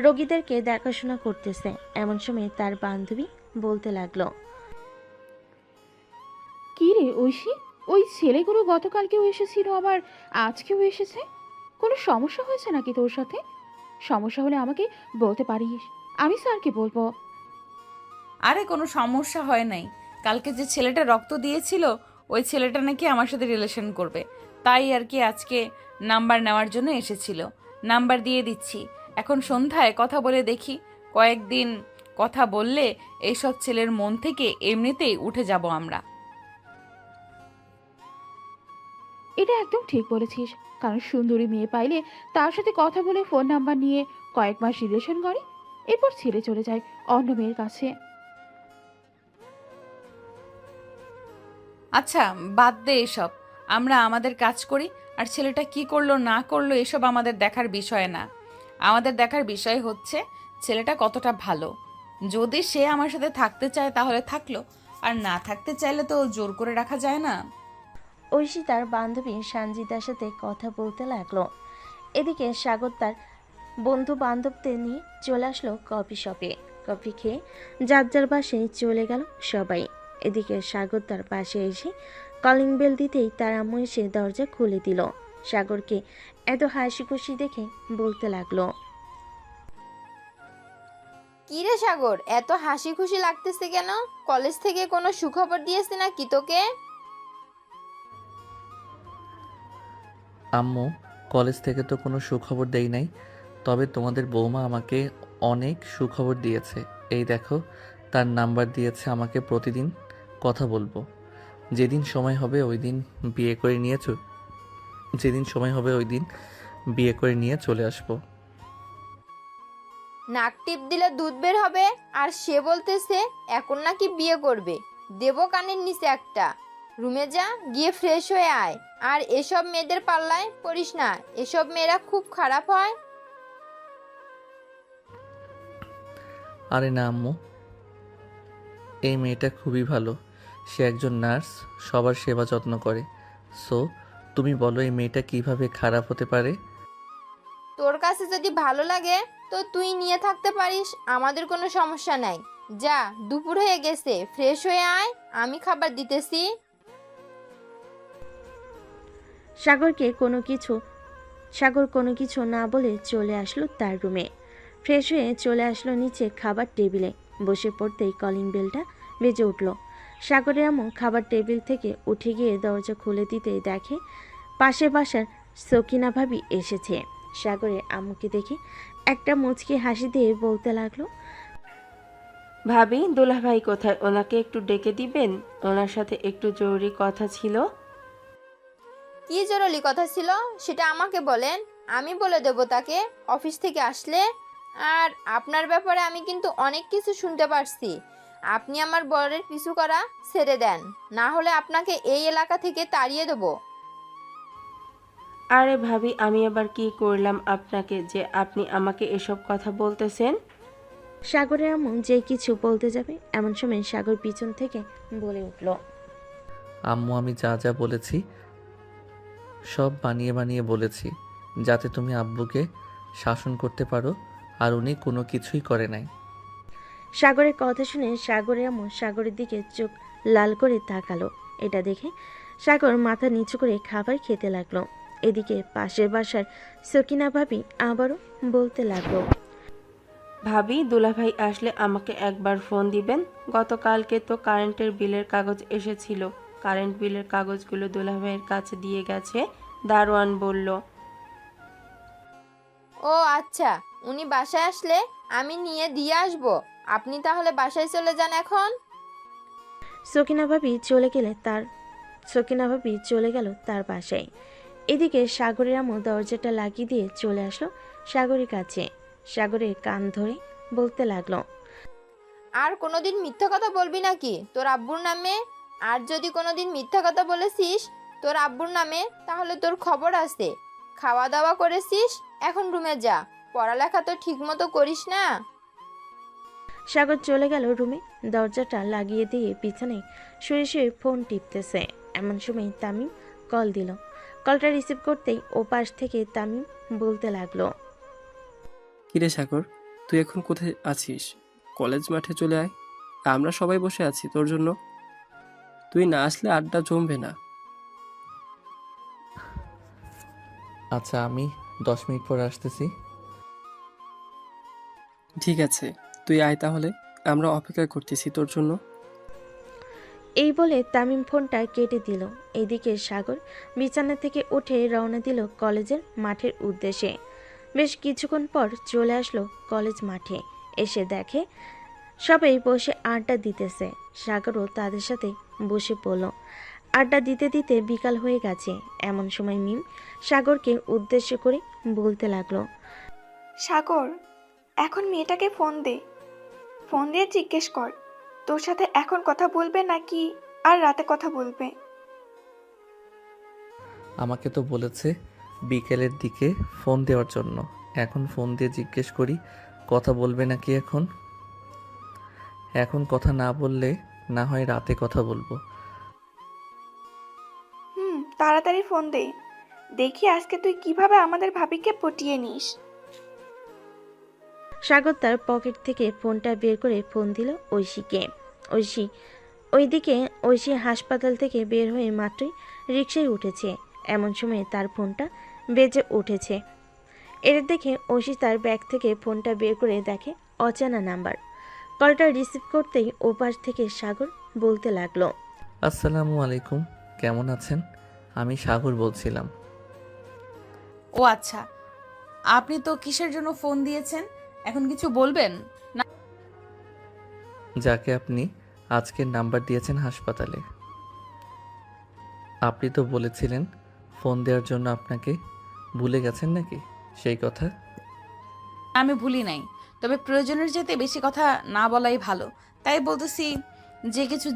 রোগীদেরকে দেখাশোনা করতেছে। এমন সময় তার বান্ধবী বলতে লাগলো, কি রে ঐশী, ওই ছেলেগুলো গতকালকেও এসেছিল আবার আজকেও এসেছে। কোনো সমস্যা হয়েছে নাকি তোর সাথে? সমস্যা হলে আমাকে বলতে পারিস, আমি স্যারকে বলবো। আরে কোনো সমস্যা হয় নাই। কালকে যে ছেলেটা রক্ত দিয়েছিল ওই ছেলেটা নাকি আমার সাথে রিলেশন করবে, তাই আর কি আজকে নাম্বার নেওয়ার জন্য এসেছিল। নাম্বার দিয়ে দিচ্ছি, এখন সন্ধ্যায় কথা বলে দেখি। কয়েকদিন কথা বললে এইসব ছেলের মন থেকে এমনিতেই উঠে যাব আমরা। এটা একদম ঠিক বলেছিস, কারণ সুন্দরী মেয়ে পাইলে তার সাথে কথা বলে ফোন নাম্বার নিয়ে কয়েক মাস রিলেশন করে, এরপর ছেড়ে চলে যায় অন্য মেয়ের কাছে। আচ্ছা, বাদ দে এসব। আমরা আমাদের কাজ করি, আর ছেলেটা কি করলো না করলো এসব আমাদের দেখার বিষয় না। আমাদের দেখার বিষয় হচ্ছে ছেলেটা কতটা ভালো। যদি সে আমার সাথে থাকতে চায় তাহলে থাকলো, আর না থাকতে চাইলে তো জোর করে রাখা যায় না। ঐশী তার বান্ধবী সঞ্জিতার সাথে কথা বলতে লাগলো। এদিকে সাগর তার বন্ধু বান্ধবদের নিয়ে চলে আসলো কফি শপে। কফি খেয়ে যার যার বাসায় চলে গেল সবাই। এদিকে সাগর তার পাশে এসে কলিং বেল দিতেই তার আম্মু এসে দরজা খুলে দিল। সাগরকে এত হাসি খুশি দেখে বলতে লাগলো, কি রে সাগর, এত হাসি খুশি লাগতেছে কেন? কলেজ থেকে কোনো সুখবর দিয়েছে নাকি তোকে? আম্মু, কলেজ থেকে তো কোনো সুখবর দেই নাই, তবে তোমাদের বৌমা আমাকে অনেক সুখবর দিয়েছে। এই দেখো, তার নাম্বার দিয়েছে আমাকে, প্রতিদিন কথা বলবো। যেদিন সময় হবে ওই দিন বিয়ে করে নিয়ে বিয়ে করে নিয়ে চলে আসবো। নাক টিপ দিলে দুধ বের হবে, আর সে বলতেছে এখন নাকি বিয়ে করবে। দেবো কানের নিচে একটা। রুমে যা, গিয়ে ফ্রেশ হয়ে আয়। আর এসব মেয়েদের পাল্লায় পড়িস না, এসব মেয়েরা খুব খারাপ হয়। আরে না আম্মু, এই মেয়েটা খুবই ভালো। সে একজন নার্স, সবার সেবা যত্ন করে। সো তুমি বলো এই মেয়েটা কিভাবে খারাপ হতে পারে? তোর কাছে যদি ভালো লাগে তো তুই নিয়ে থাকতে পারিস, আমাদের কোনো সমস্যা নাই। যা, দুপুর হয়ে গেছে, ফ্রেশ হয়ে আয়, আমি খাবার দিতেছি। সাগর কোনো কিছু না বলে চলে আসলো তার রুমে। ফ্রেশ হয়ে চলে আসলো নিচে খাবার টেবিলে। বসে পড়তেই কলিং বেলটা বেজে উঠল। সাগরের আম্মু খাবার টেবিল থেকে উঠে গিয়ে দরজা খুলে দিতেই দেখে পাশের বাসার সকিনা ভাবি এসেছে। সাগরের আম্মুকে দেখে একটা মুচকি হাসি দিয়ে বলতে লাগলো, ভাবি, দুলাভাই কোথায়? ওনাকে একটু ডেকে দিবেন, ওনার সাথে একটু জরুরি কথা ছিল। কি জরুরি কথা ছিল সেটা আমাকে বলেন, আমি বলে দেবো তাকে অফিস থেকে আসলে। আর আপনার ব্যাপারে আমি কিন্তু অনেক কিছু শুনতে পারছি। আপনি আমার বরের পিছু করা ছেড়ে দেন, না হলে আপনাকে এই এলাকা থেকে তাড়িয়ে দেবো। আরে ভাবি, আমি আবার কি করলাম আপনাকে যে আপনি আমাকে এসব কথা বলতেছেন? সাগরের আম্মু যে কিছু বলতে যাবে এমন সময় সাগর পিছন থেকে বলে উঠল, আম্মু, আমি যা যা বলেছি সব বানিয়ে বানিয়ে বলেছি, যাতে তুমি আব্বুকে শাসন করতে পারো, আর উনি কোনো কিছুই করে নাই। সাগরের কথা শুনে সাগরের আম্মু সাগরের দিকে চোখ লাল করে তাকালো। এটা দেখে সাগর মাথা নিচু করে খাবার খেতে লাগলো। এদিকে পাশের বাসার সকিনা ভাবি আবারও বলতে লাগলো, ভাবি, দুলাভাই আসলে আমাকে একবার ফোন দিবেন। গতকালকে তো কারেন্টের বিলের কাগজ এসেছিল, কারেন্ট বিলের কাগজগুলো দুলাভাইয়ের কাছে দিয়ে গেছে, দারোয়ান বলল। ও আচ্ছা, উনি বাসায় আসলে আমি নিয়ে দিয়ে আসবো। আপনি তাহলে বাসায় চলে যান এখন। সকিনা ভাবি চলে গেল তার বাসায়। এদিকে সাগরের আম্মু দরজাটা লাগিয়ে দিয়ে চলে আসলো সাগরের কাছে। সাগরের কান ধরে বলতে লাগলো, আর কোনোদিন মিথ্যা কথা বলবি নাকি তোর আব্বুর নামে? আর যদি কোনোদিন মিথ্যা কথা বলেছিস তোর আব্বুর নামে, তাহলে তোর খবর আছে। খাওয়া দাওয়া করেছিস, এখন রুমে যা। পড়ালেখা তো ঠিক মতো করিস না। সাগর চলে গেল রুমে। দরজাটা লাগিয়ে দিয়ে বিছানায় শুয়ে শুয়ে ফোন টিপতেছে। এমন সময় তামিম কল দিল। কলটা রিসিভ করতেই ও পাশ থেকে তামিম বলতে লাগলো, কিরে সাগর, তুই এখন কোথায় আছিস? কলেজ মাঠে চলে আয়, আমরা সবাই বসে আছি তোর জন্য। তুই না আসলে আড্ডা জমবে না। আচ্ছা, আমি 10 মিনিট পর আসতেছি। ঠিক আছে, তুই আয় তাহলে, আমরা অপেক্ষা করতেছি তোর জন্য। এই বলে তামিম ফোনটা কেটে দিল। এদিকে সাগর বিছানা থেকে উঠে রওনা দিল কলেজের মাঠের উদ্দেশ্যে। বেশ কিছুক্ষণ পর চলে আসলো কলেজ মাঠে। এসে দেখে সবাই বসে আড্ডা দিতেছে। সাগরও তাদের সাথে বসে পড়ল। আড্ডা দিতে দিতে বিকাল হয়ে গেছে। এমন সময় মিম সাগরকে উদ্দেশ্য করে বলতে লাগলো, সাগর, এখন মেয়েটাকে ফোন দে। ফোন দিয়ে জিজ্ঞেস কর তোর সাথে এখন কথা বলবে নাকি আর রাতে কথা বলবে। আমাকে তো বলেছে বিকেলের দিকে ফোন দেওয়ার জন্য। এখন ফোন দিয়ে জিজ্ঞেস করি কথা বলবে নাকি। এখন কথা না বললে না হয় রাতে কথা বলবো। তাড়াতাড়ি ফোন দে, দেখি আজকে তুই কিভাবে আমাদের ভাবিকে পটিয়ে নিস। সাগর তার পকেট থেকে ফোনটা বের করে ফোন দিল ঐশীকে। ঐশী হাসপাতাল থেকে বের হয়ে মাত্রই রিকশায় উঠেছে। এমন সময় তার ফোনটা বেজে উঠেছে। এটা দেখে ঐশী তার ব্যাগ থেকে ফোনটা বের করে দেখে অচেনা নাম্বার। কলটা রিসিভ করতেই ওপাশ থেকে সাগর বলতে লাগলো, আসসালামু আলাইকুম, কেমন আছেন? আমি সাগর বলছিলাম। ও আচ্ছা, আপনি তো কিসের জন্য ফোন দিয়েছেন? এখন কিছু বলবেন না? যাকে আপনি আজকের নাম্বার দিয়েছেন হাসপাতালে, আপনি তো বলেছিলেন ফোন দেওয়ার জন্য আপনাকে, ভুলে গেছেন নাকি সেই কথা? আমি ভুলি নাই, তবে প্রয়োজনের যেতে বেশি কথা না বলাই ভালো। তাই বলতেছি, যে কিছু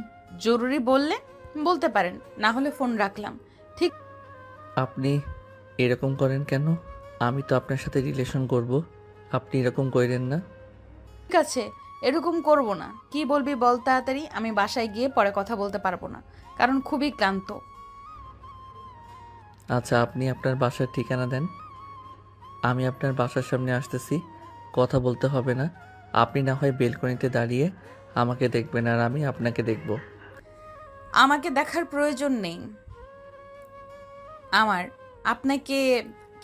জরুরি বললে বলতে পারেন, না হলে ফোন রাখলাম। ঠিক আপনি এরকম করেন কেন? আমি তো আপনার সাথে রিলেশন করব, আপনি এরকম করেন না। ঠিক আছে, এরকম করব না। কি বলবি বল তাড়াতাড়ি, আমি বাসায় গিয়ে পরে কথা বলতে পারবো না, কারণ খুবই ক্লান্ত। আচ্ছা, আপনি আপনার বাসার ঠিকানা দেন, আমি আপনার বাসার সামনে আসতেছি। কথা বলতে হবে না, আপনি না হয় বেলকনিতে দাঁড়িয়ে আমাকে দেখবেন আর আমি আপনাকে দেখব। আমাকে দেখার প্রয়োজন নেই আমার। আপনাকে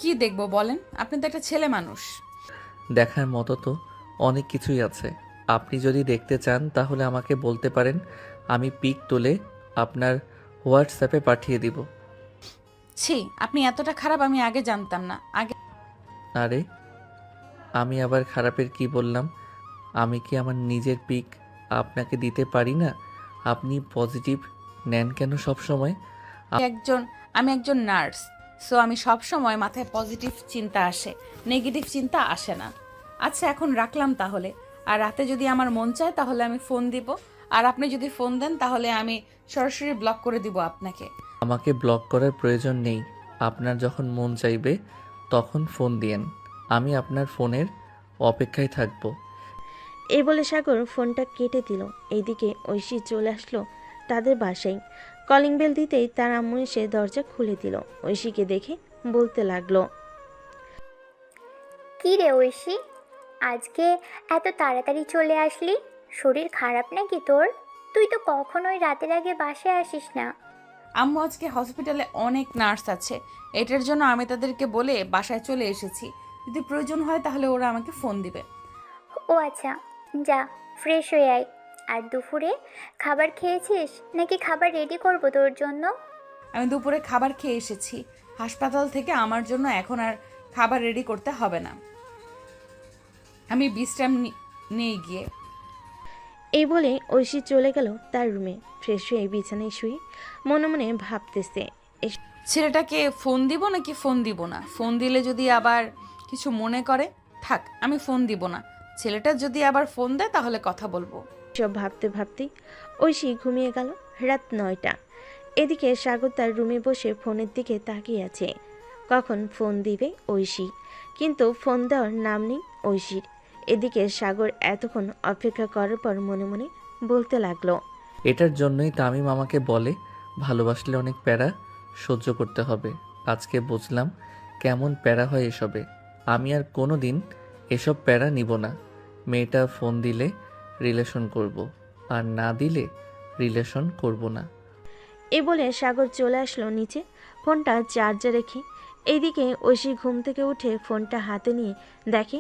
কি দেখবো বলেন? আপনি তো একটা ছেলে মানুষ। দেখার মতো তো অনেক কিছুই আছে, আপনি যদি দেখতে চান তাহলে আমাকে বলতে পারেন, আমি পিক তুলে আপনার হোয়াটসঅ্যাপে পাঠিয়ে দিব। ছি, আপনি এতটা খারাপ আমি আগে জানতাম না। আগে আরে আমি আবার খারাপের কি বললাম? আমি কি আমার নিজের পিক আপনাকে দিতে পারি না? আপনি পজিটিভ নেন কেন সব সময়? আমি একজন নার্স, সো আমি সব সময় মাথায় পজিটিভ চিন্তা আসে, নেগেটিভ চিন্তা আসে না। আচ্ছা, এখন রাখলাম তাহলে। আর রাতে যদি আমার মন চায় তাহলে আমি ফোন দিব, আর আপনি যদি ফোন দেন তাহলে আমি সরাসরি ব্লক করে দিব আপনাকে। আমাকে ব্লক করার প্রয়োজন নেই, আপনার যখন মন চাইবে তখন ফোন দিয়েন, আমি আপনার ফোনের অপেক্ষায় থাকব। এই বলে সাগর ফোনটা কেটে দিল। এইদিকে ঐশী চলে আসলো তাদের বাসায়। কলিং বেল দিতেই তার আম্মু এসে দরজা খুলে দিল। ঐশীকে দেখে বলতে লাগলো, কি রে ঐশী, আজকে এত তাড়াতাড়ি চলে আসলি? শরীর খারাপ নাকি তোর? তুই তো কখনোই রাতের আগে বাসায় আসিস না। আম্মু, আজকে হসপিটালে অনেক নার্স আছে, এটার জন্য আমি তাদেরকে বলে বাসায় চলে এসেছি। যদি প্রয়োজন হয় তাহলে ওরা আমাকে ফোন দিবে। ও আচ্ছা, যা ফ্রেশ হয়ে আয়। আর দুপুরে খাবার খেয়েছিস নাকি খাবার রেডি করব তোর জন্য? আমি দুপুরে খাবার খেয়ে এসেছি হাসপাতাল থেকে, আমার জন্য এখন আর খাবার রেডি করতে হবে না। আমি বিশ্রাম নেই গিয়ে। এই বলে ঐশী চলে গেল তার রুমে। ফ্রেশ হয়ে বিছানায় শুয়ে মনে মনে ভাবতেছে, ছেলেটাকে ফোন দিব নাকি ফোন দিব না? ফোন দিলে যদি আবার কিছু মনে করে, থাক, আমি ফোন দিব না। ছেলেটা যদি আবার ফোন দেয় তাহলে কথা বলবো। সব ভাবতে ভাবতেই ঐশী ঘুমিয়ে গেল। রাত 9টা। এদিকে সাগর তার রুমে বসে ফোনের দিকে তাকিয়ে আছে। কখন ফোন দিবে ঐশী, কিন্তু ফোন দেওয়ার নাম নেই ঐশীর। এদিকে সাগর এতক্ষণ অপেক্ষা করার পর মনে মনে বলতে লাগলো, এটার জন্যই তামিম আমাকে বলে ভালোবাসলে অনেক প্যারা সহ্য করতে হবে। আজকে বুঝলাম কেমন প্যারা হয় এসবে। আমি আর কোনো দিন এসব প্যারা নিব না। মেয়েটা ফোন দিলে রিলেশন করব, আর না দিলে রিলেশন করব না। এই বলে সাগর চলে আসলো নিচে, ফোনটা চার্জে রেখে। এইদিকে ঐশী ঘুম থেকে উঠে ফোনটা হাতে নিয়ে দেখে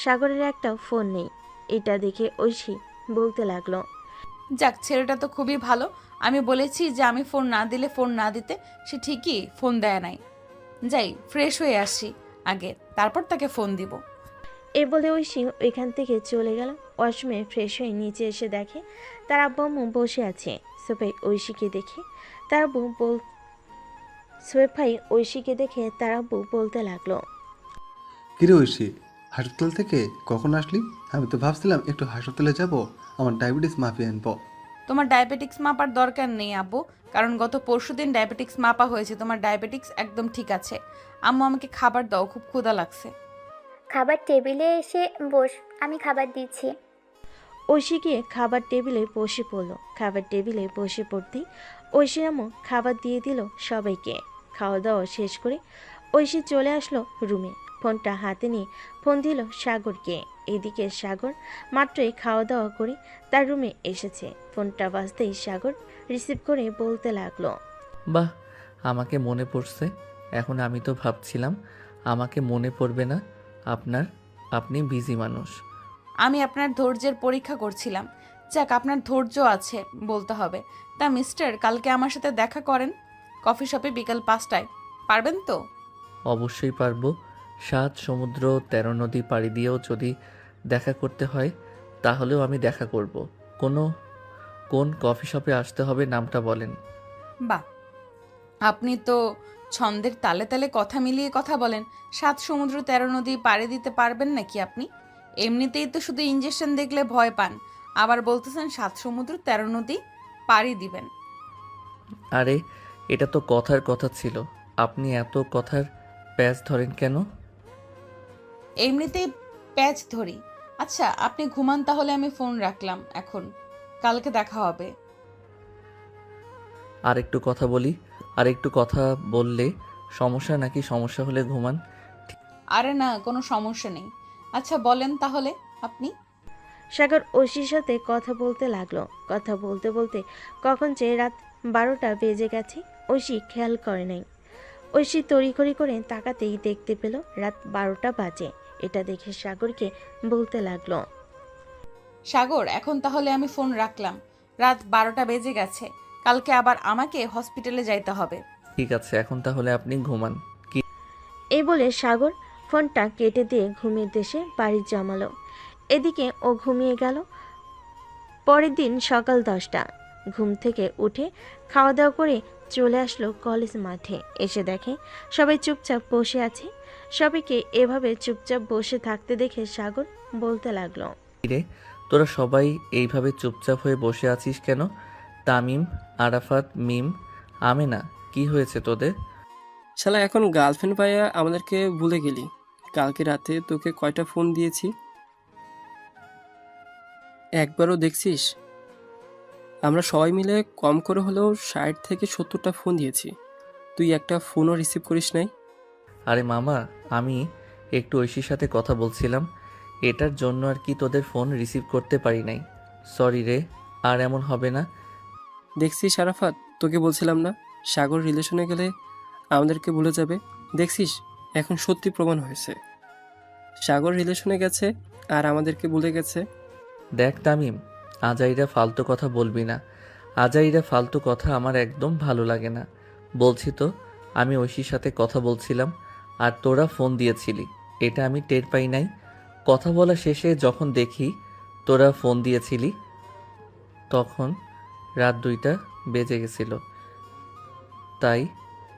সাগরের একটা ফোন নেই। এটা দেখে ঐশী বলতে লাগলো, যাক, ছেলেটা তো খুবই ভালো। আমি বলেছি যে আমি ফোন না দিলে ফোন না দিতে, সে ঠিকই ফোন দেয় নাই। যাই, ফ্রেশ হয়ে আসি আগে, তারপর তাকে ফোন দিব। এই বলে ঐশী ওইখান থেকে চলে গেল। ওয়াশরুমে ফ্রেশ হয়ে নিচে এসে দেখে তার আব্বু আম্মু বসে আছে। সোফায় ঐশীকে দেখে তার আব্বু বলতে লাগলো, কিরে ঐশী, হাসপাতাল থেকে কখন আসলি? আমি তো ভাবছিলাম একটু হাসপাতালে যাব, আমার ডায়াবেটিস মাপিয়ে আনবো। তোমার ডায়াবেটিক্স মাপার দরকার নেই আব্বু, কারণ গত পরশুদিন ডায়াবেটিক্স মাপা হয়েছে। তোমার ডায়াবেটিক্স একদম ঠিক আছে। আম্মু, আমাকে খাবার দাও, খুব ক্ষুধা লাগছে। খাবার টেবিলে এসে বস, আমি খাবার দিচ্ছি। ঐশী গিয়ে খাবার টেবিলে বসে পড়ল। খাবার টেবিলে বসে পড়তেই ঐশীর আম্মু খাবার দিয়ে দিল সবাইকে। খাওয়া দাওয়া শেষ করে ঐশী চলে আসলো রুমে। ফোনটা হাতে নিয়ে ফোন দিল সাগরকে। এদিকে সাগর মাত্রই খাওয়া দাওয়া করে তার রুমে এসেছে। ফোনটা বাজতেই সাগর রিসিভ করে বলতে লাগলো, বাহ, আমাকে মনে পড়ছে। এখন আমি তো ভাবছিলাম আমাকে মনে পড়বে না আপনার, আপনি বিজি মানুষ। আমি আপনার ধৈর্যের পরীক্ষা করছিলাম। যাক, আপনার ধৈর্য আছে বলতে হবে। তা মিস্টার, কালকে আমার সাথে দেখা করেন কফি শপে বিকাল 5টায়। পারবেন তো? অবশ্যই পারবো। 7 সমুদ্র 13 নদী পাড়ি দিয়েও যদি দেখা করতে হয় তাহলেও আমি দেখা করব। কোন কফি শপে আসতে হবে নামটা বলেন। বাহ, আপনি তো ছন্দের তালে তালে কথা মিলিয়ে কথা বলেন। 7 সমুদ্র 13 নদী পাড়ি দিতে পারবেন নাকি আপনি? এমনিতেই তো শুধু ইঞ্জেকশন দেখলে ভয় পান, আবার বলতেছেন 7 সমুদ্র 13 নদী পাড়ি দিবেন। আরে এটা তো কথার কথা ছিল, আপনি এত কথার প্যাচ ধরেন কেন? এমনিতেই প্যাচ ধরি। আচ্ছা, আপনি ঘুমান তাহলে, আমি ফোন রাখলাম এখন। কালকে দেখা হবে। আর একটু কথা বললে সমস্যা নাকি? সমস্যা হলে ঘুমান। আরে না, কোনো সমস্যা নেই। আচ্ছা বলেন তাহলে আপনি। সাগর ঐশীর সাথে কথা বলতে লাগলো। কথা বলতে বলতে কখন যে রাত 12টা বেজে গেছে ঐশী খেয়াল করে নাই। ঐশী তড়িঘড়ি করে তাকাতেই দেখতে পেল রাত 12টা বাজে। এটা দেখে সাগরকে বলতে লাগলো, সাগর, এখন তাহলে আমি ফোন রাখলাম। রাত 12টা বেজে গেছে, কালকে আবার আমাকে হসপিটালে যাইতে হবে। ঠিক আছে, এখন তাহলে আপনি ঘুমান। কি এই বলে সাগর ফোনটা কেটে দিয়ে ঘুমের দেশে বাড়ি জমালো। এদিকে ও ঘুমিয়ে গেল। পরের দিন সকাল 10টা। ঘুম থেকে উঠে খাওয়া দাওয়া করে চলে আসলো কলেজ মাঠে। এসে দেখে সবাই চুপচাপ বসে আছে। সবাইকে এভাবে চুপচাপ বসে থাকতে দেখে সাগর বলতে লাগলো, রে, তোরা সবাই এইভাবে চুপচাপ হয়ে বসে আছিস কেন? তামিম, আরাফাত, মিম, আমেনা, কি হয়েছে তোদের? শালা এখন গার্লফ্রেন্ড পাইয়া আমাদেরকে ভুলে গেলি? কালকে রাতে তোকে কয়টা ফোন দিয়েছি, একবারও দেখছিস? আমরা সবাই মিলে কম করে হলেও 60 থেকে 70টা ফোন দিয়েছি, তুই একটা ফোনও রিসিভ করিস নাই। আরে মামা, আমি একটু ঐশীর সাথে কথা বলছিলাম, এটার জন্য আর কি তোদের ফোন রিসিভ করতে পারি নাই। সরি রে, আর এমন হবে না। দেখছিস আরাফাত, তোকে বলছিলাম না সাগর রিলেশনে গেলে আমাদেরকে ভুলে যাবে? দেখছিস এখন সত্যি প্রমাণ হয়েছে, সাগর রিলেশনে গেছে আর আমাদেরকে ভুলে গেছে। দেখ তামিম, আজাইরা ফালতু কথা বলবি না। আজাইরা ফালতু কথা আমার একদম ভালো লাগে না। বলছি তো, আমি ঐশীর সাথে কথা বলছিলাম আর তোরা ফোন দিয়েছিলি, এটা আমি টের পাই নাই। কথা বলা শেষে যখন দেখি তোরা ফোন দিয়েছিলি তখন রাত 2টা বেজে গেছিল, তাই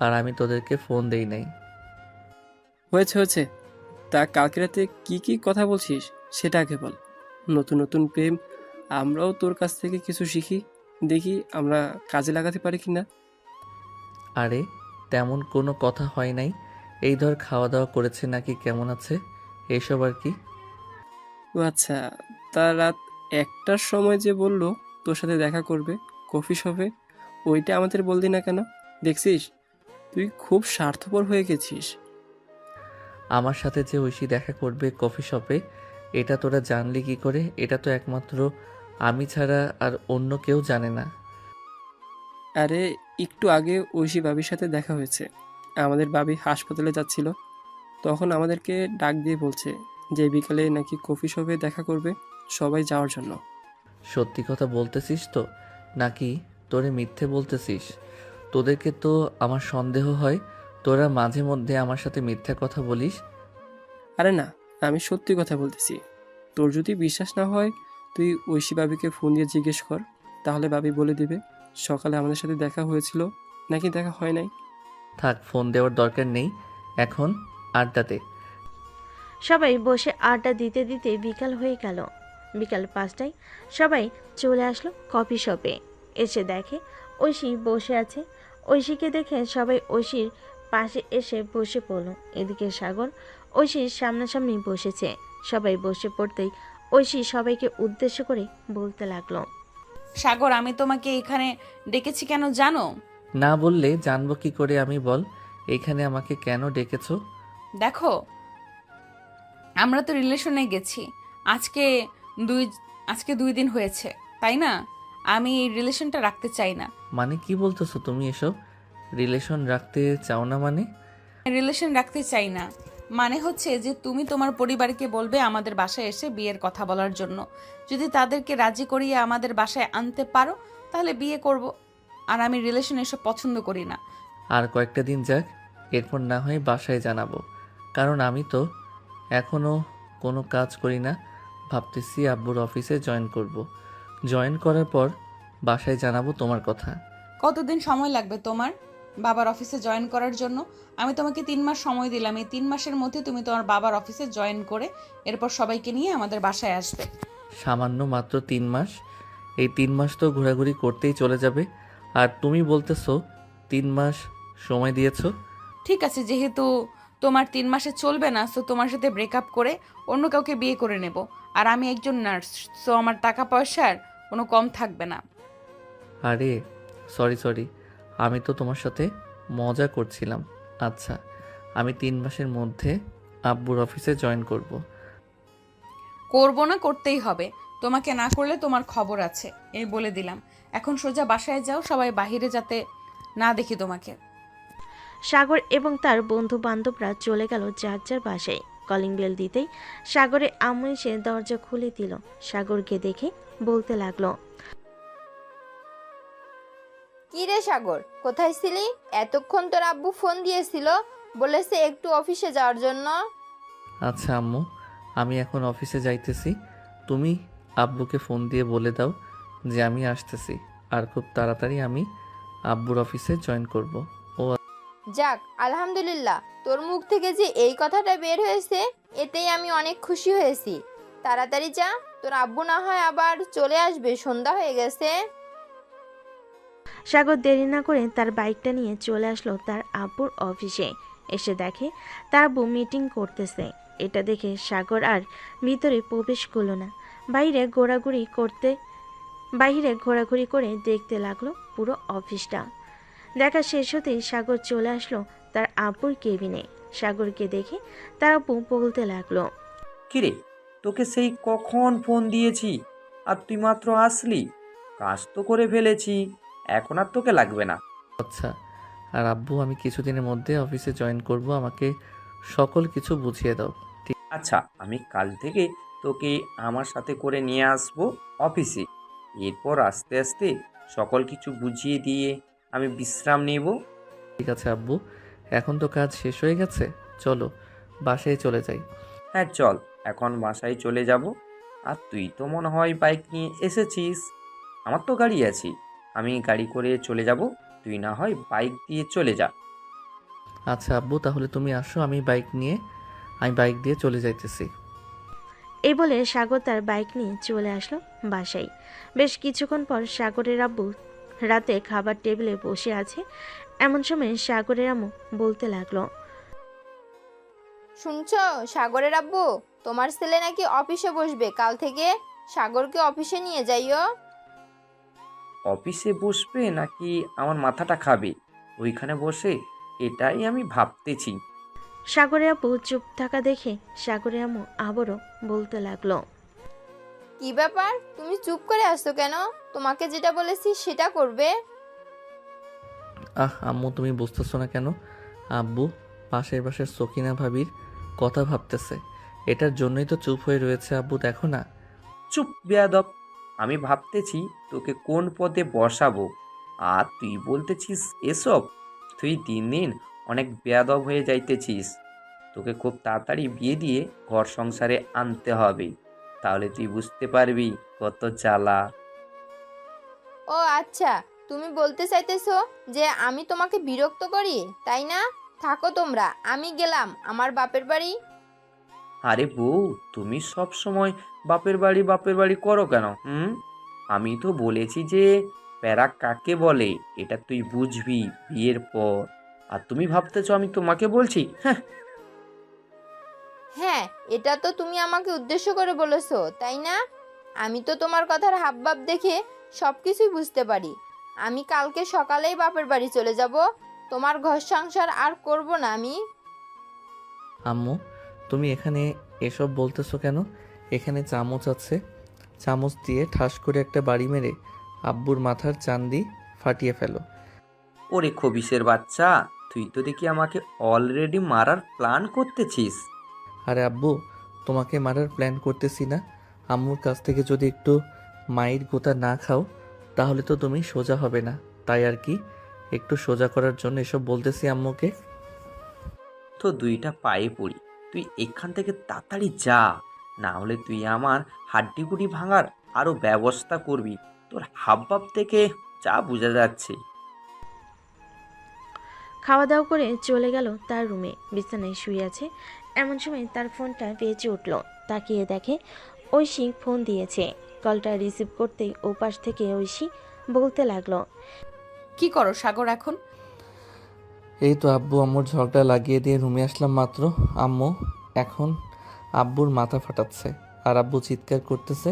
আর আমি তোদেরকে ফোন দেই নাই। হয়েছে, তা কালকে রাতে কি কি কথা বলছিস সেটা আগে বল। নতুন নতুন প্রেম, আমরাও তোর কাছ থেকে কিছু শিখি, দেখি আমরা কাজে লাগাতে পারি কিনা। আরে তেমন কোনো কথা হয় নাই, এই ধর খাওয়া দাওয়া করেছে নাকি কেমন আছে এসব আর কি। ও আচ্ছা, তা রাত 1টার সময় যে বললো তোর সাথে দেখা করবে কফি শপে, ওইটা আমাদের বললি না কেন? দেখছিস তুই খুব স্বার্থপর হয়ে গেছিস। আমার সাথে যে ঐশী দেখা করবে কফি শপে, এটা তোরা জানলি কি করে? এটা তো একমাত্র আমি ছাড়া আর অন্য কেউ জানে না। আরে একটু আগে ঐশী বাবির সাথে দেখা হয়েছে, আমাদের বাবি হাসপাতালে যাচ্ছিল, তখন আমাদেরকে ডাক দিয়ে বলছে যে বিকালে নাকি কফি শপে দেখা করবে, সবাই যাওয়ার জন্য। সত্যি কথা বলতেছিস তো নাকি তোরে মিথ্যে বলতেছিস? তোদেরকে তো আমার সন্দেহ হয়, তোরা মাঝে মধ্যে আমার সাথে মিথ্যা কথা বলিস। আরে না, আমি সত্যি কথা বলতেছি। তোর যদি বিশ্বাস না হয় তুই ঐশী বাবিকে ফোন দিয়ে জিজ্ঞেস কর, তাহলে বাবি বলে দিবে সকালে আমাদের সাথে দেখা হয়েছিল নাকি দেখা হয় নাই। থাক, ফোন দেওয়ার দরকার নেই, এখন আড্ডাতে। সবাই বসে আড্ডা দিতে দিতে বিকাল হয়ে গেল। বিকাল 5টায় সবাই চলে আসলো কফি শপে। এসে দেখে ঐশী বসে আছে। ঐশীকে দেখে সবাই ঐশীর পাশে এসে বসে পড়ল। এদিকে সাগর ঐশীর সামনাসামনি বসেছে। সবাই বসে পড়তেই ঐশী সবাইকে উদ্দেশ্য করে বলতে লাগলো, সাগর, আমি তোমাকে এখানে ডেকেছি কেন জানো? না বললে জানবো কি করে আমি, বল এখানে আমাকে কেন ডেকেছো? দেখো, আমরা তো রিলেশনে গেছি আজকে দুই আজকে 2 দিন হয়েছে, তাই না? আমি এই রিলেশনটা রাখতে চাই না। মানে কি বলতেছো তুমি এসব? রিলেশন রাখতে চাও না মানে? রিলেশন রাখতে চাই না মানে হচ্ছে যে তুমি তোমার পরিবারকে বলবে আমাদের বাসায় এসে বিয়ের কথা বলার জন্য। যদি তাদেরকে রাজি করিয়ে আমাদের বাসায় আনতে পারো তাহলে বিয়ে করব। আর আমি রিলেশন এসব পছন্দ করি না। আর কয়েকটা দিন যাক, এরপর না হয় বাসায় জানাবো। কারণ আমি তো এখনও কোনো কাজ করি না। ভাবতেছি আব্বুর অফিসে জয়েন করব। জয়েন করার পর বাসায় জানাবো তোমার কথা। কতদিন সময় লাগবে তোমার বাবার অফিসে জয়েন করার জন্য? আমি তোমাকে 3 মাস সময় দিলাম। এই 3 মাসের মধ্যে তুমি তোমার বাবার অফিসে জয়েন করে এরপর সবাইকে নিয়ে আমাদের বাসায় আসবে। সামান্য মাত্র 3 মাস। এই 3 মাস তো ঘোরাঘুরি করতেই চলে যাবে। আর তুমি বলতেছো 3 মাস সময় দিয়েছো। ঠিক আছে, যেহেতু তোমার 3 মাসে চলবে না, সো তোমার সাথে ব্রেকআপ করে অন্য কাউকে বিয়ে করে নেব। আর আমি একজন নার্স, সো আমার টাকা পয়সার কোনো কম থাকবে না। আরে সরি, আমি তো তোমার সাথে মজা করছিলাম। আচ্ছা, আমি 3 মাসের মধ্যে আব্বুর অফিসে জয়েন করব। করবো না, করতেই হবে। তোমাকে না করলে তোমার খবর আছে, এই বলে দিলাম। এখন সোজা বাসায় যাও, সবাই বাহিরে যাতে না দেখি তোমাকে। সাগর এবং তার বন্ধু বান্ধবরা চলে গেল যার যার বাসায়। কলিং বেল দিতেই সাগরের আম্মু এসে দরজা খুলে দিল। সাগরকে দেখে বলতে লাগলো, কি রে সাগর, কোথায় ছিলি? এতক্ষণ তোর আব্বু ফোন দিয়েছিল, বলেছে একটু অফিসে যাওয়ার জন্য। আচ্ছা আম্মু, আমি এখন অফিসে যাইতেছি। তুমি আব্বুকে ফোন দিয়ে বলে দাও যে আমি আসতেছি। আর খুব তাড়াতাড়ি আমি আব্বুর অফিসে জয়েন করব। ও যাক, আলহামদুলিল্লাহ, তোর মুখ থেকে যে এই কথাটা বের হয়েছে এতেই আমি অনেক খুশি হয়েছি। তাড়াতাড়ি যা, তোর আব্বু না হয় আবার চলে আসবে, সন্ধ্যা হয়ে গেছে। সাগর দেরি না করে তার বাইকটা নিয়ে চলে আসলো তার আব্বুর অফিসে। এসে দেখে তার আব্বু মিটিং করতেছে। এটা দেখে সাগর আর ভিতরে প্রবেশ করলো না। বাইরে ঘোরাঘুরি করে দেখতে লাগলো পুরো অফিসটা। দেখা শেষ হতেই সাগর চলে আসলো তার আব্বুর কেবিনে। সাগরকে দেখে তার আব্বু বলতে লাগলো, কিরে, তোকে সেই কখন ফোন দিয়েছি আর তুই মাত্র আসলি? কাজ তো করে ফেলেছি, এখন আর তোকে লাগবে না। আচ্ছা, আর আব্বু আমি কিছুদিনের মধ্যে অফিসে জয়েন করব। আমাকে সকল কিছু বুঝিয়ে দাও। আচ্ছা, আমি কাল থেকে তোকে আমার সাথে করে নিয়ে আসবো অফিসে। এরপর আস্তে আস্তে সকল কিছু বুঝিয়ে দিয়ে আমি বিশ্রাম নেব। ঠিক আছে আব্বু, এখন তো কাজ শেষ হয়ে গেছে, চলো বাসায় চলে যাই। হ্যাঁ চল, এখন বাসায় চলে যাব। আর তুই তো মনে হয় বাইক নিয়ে এসেছিস। আমার তো গাড়ি আছে, আমি গাড়ি করে চলে যাব, তুই না হয় বাইক দিয়ে চলে যা। আচ্ছা আব্বু, তাহলে তুমি আসো, আমি বাইক দিয়ে চলে যাইতেছি। এই বলে সাগর তার বাইক নিয়ে চলে আসলো বাসায়। বেশ কিছুক্ষণ পর সাগরের আব্বু রাতে খাবার টেবিলে বসে আছে। এমন সময় সাগরের আম্মু বলতে লাগলো, শুনছো সাগরের আব্বু, তোমার ছেলে নাকি অফিসে বসবে কাল থেকে। সাগরকে অফিসে নিয়ে যাইও। অফিসে বসবে নাকি আমার মাথাটা খাবে ওইখানে বসে, এটাই আমি ভাবতেছি। সাগরের আব্বু চুপ থাকা দেখে সাগরের আম্মু আবারও বলতে লাগলো, কি ব্যাপার, তুমি চুপ করে আসছো কেন? তোমাকে যেটা বলেছি সেটা করবে। আম্মু, তুমি বুঝতেছো না কেন? আব্বু পাশের সকিনা ভাবির কথা ভাবতেছে, এটার জন্যই তো চুপ হয়ে রয়েছে। আব্বু দেখো না। চুপ বেয়াদব, আমি ভাবতেছি তোকে কোন পদে বসাবো, আর তুই বলতেছিস এসব। তুই দিন দিন অনেক বেয়াদব হয়ে যাইতেছিস। তোকে খুব তাড়াতাড়ি বিয়ে দিয়ে ঘর সংসারে আনতে হবে, তাহলে তুই বুঝতে পারবি কত জ্বালা। ও আচ্ছা, তুমি বলতে চাইতেছো যে আমি তোমাকে বিরক্ত করি, তাই না? থাকো তোমরা, আমি গেলাম আমার বাপের বাড়ি। আরে বউ, তুমি সব সময় বাপের বাড়ি করো কেন? আমি তো বলেছি যে প্যারা কাকে বলে এটা তুই বুঝবি বিয়ের পর। আর তুমি ভাবতেছো আমি তোমাকে বলছি? হ্যাঁ, হ্যাঁ, এটা তো তুমি আমাকে উদ্দেশ্য করে বলেছো, তাই না? আমি তো তোমার কথার হাবভাব দেখে সব কিছুই বুঝতে পারি। আমি কালকে সকালেই বাপের বাড়ি চলে যাব। তোমার ঘর সংসার আর করব না আমি। আম্মু, তুমি এখানে এসব বলতেছো কেন? এখানে চামচ আছে, চামচ দিয়ে ঠাস করে একটা বাড়ি মেরে আব্বুর মাথার চান্দি ফাটিয়ে ফেলো। ওরে খবিসের বাচ্চা, তুই তো দেখি আমাকে অলরেডি মারার প্ল্যান করতেছিস। আরে আব্বু, তোমাকে মারার প্ল্যান করতেছি না। আম্মুর কাছ থেকে যদি একটু মায়ের গোতা না খাও তাহলে তো তুমি সোজা হবে না, তাই আর কি একটু সোজা করার জন্য এসব বলতেছি আম্মুকে। তো দুইটা পায়ে পড়ি, তুই এখান থেকে তাড়াতাড়ি যা, না হলে তুই আমার হাড্ডিগুড়ি ভাঙার আরও ব্যবস্থা করবি। তোর হাবভাব থেকে যা বোঝা যাচ্ছে। খাওয়া দাওয়া করে চলে গেল তার রুমে। বিছানায় শুয়ে আছে, এমন সময় তার ফোনটা বেজে উঠল। তাকিয়ে দেখে ঐশী ফোন দিয়েছে। কলটা রিসিভ করতেই ওপাশ থেকে ঐশী বলতে লাগলো, কি করো সাগর এখন? এই তো আব্বু আম্মুর ঝগড়া লাগিয়ে দিয়ে রুমে আসলাম মাত্র। আম্মু এখন আব্বুর মাথা ফাটাচ্ছে আর আব্বু চিৎকার করতেছে।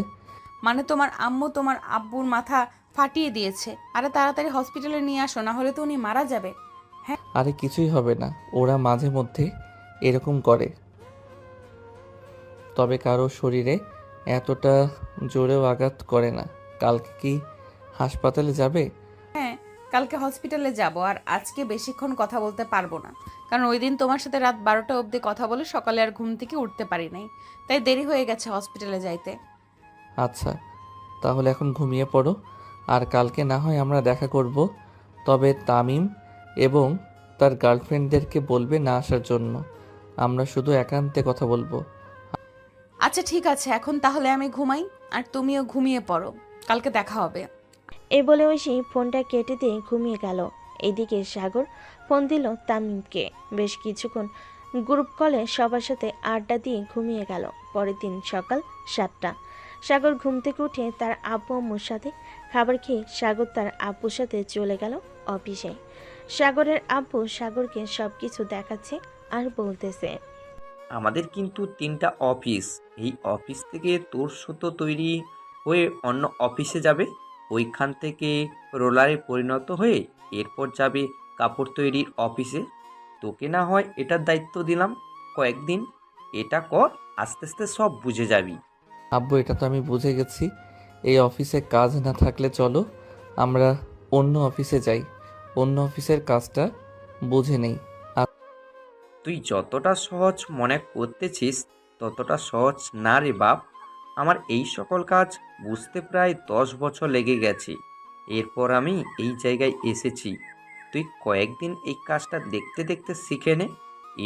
মানে তোমার আম্মু তোমার আব্বুর মাথা ফাটিয়ে দিয়েছে? আরে তাড়াতাড়ি হসপিটালে নিয়ে আসো, না হলে তো উনি মারা যাবে। আরে কিছুই হবে না, ওরা মাঝে মধ্যে এরকম করে, তবে কারো শরীরে এতটা জোরেও আঘাত করে না। কালকে কি হাসপাতালে যাবে? হ্যাঁ, কালকে হসপিটালে যাব। আর আজকে বেশিক্ষণ কথা বলতে পারবো না, কারণ ওই দিন তোমার সাথে রাত 12টা অবধি কথা বলে সকালে আর ঘুম থেকে উঠতে পারি নাই, তাই দেরি হয়ে গেছে হসপিটালে যাইতে। আচ্ছা, তাহলে এখন ঘুমিয়ে পড়ো, আর কালকে না হয় আমরা দেখা করব। তবে তামিম এবং তার গার্লফ্রেন্ডদেরকে বলবে না আসার জন্য, আমরা শুধু একান্তে কথা বলবো। আচ্ছা ঠিক আছে, এখন তাহলে আমি ঘুমাই, আর তুমিও ঘুমিয়ে পড়ো, কালকে দেখা হবে। এই বলে ঐশী ফোনটা কেটে দিয়ে ঘুমিয়ে গেল। এদিকে সাগর ফোন দিল তামিমকে। বেশ কিছুক্ষণ গ্রুপ কলে সবার সাথে আড্ডা দিয়ে ঘুমিয়ে গেল। পরের দিন সকাল 7টা। সাগর ঘুম থেকে উঠে তার আব্বু আম্মুর সাথে খাবার খেয়ে সাগর তার আব্বুর সাথে চলে গেল অফিসে। সাগরের আব্বু সাগরকে সবকিছু দেখাচ্ছে আর বলতেছে, আমাদের কিন্তু 3টা অফিস। এই অফিস থেকে তোর সুতো তৈরি হয়ে অন্য অফিসে যাবে, ওইখান থেকে রোলারে পরিণত হয়ে এরপর যাবে কাপড় তৈরির অফিসে। তোকে না হয় এটার দায়িত্ব দিলাম কয়েকদিন, এটা কর, আস্তে আস্তে সব বুঝে যাবি। আব্বু এটা তো আমি বুঝে গেছি, এই অফিসে কাজ না থাকলে চলো আমরা অন্য অফিসে যাই, অন্য অফিসের কাজটা বুঝে নেই। তুই যতটা সহজ মনে করতেছিস ততটা সহজ না রে বাপ। আমার এই সকল কাজ বুঝতে প্রায় 10 বছর লেগে গেছে, এরপর আমি এই জায়গায় এসেছি। তুই কয়েকদিন এই কাজটা দেখতে দেখতে শিখে নে,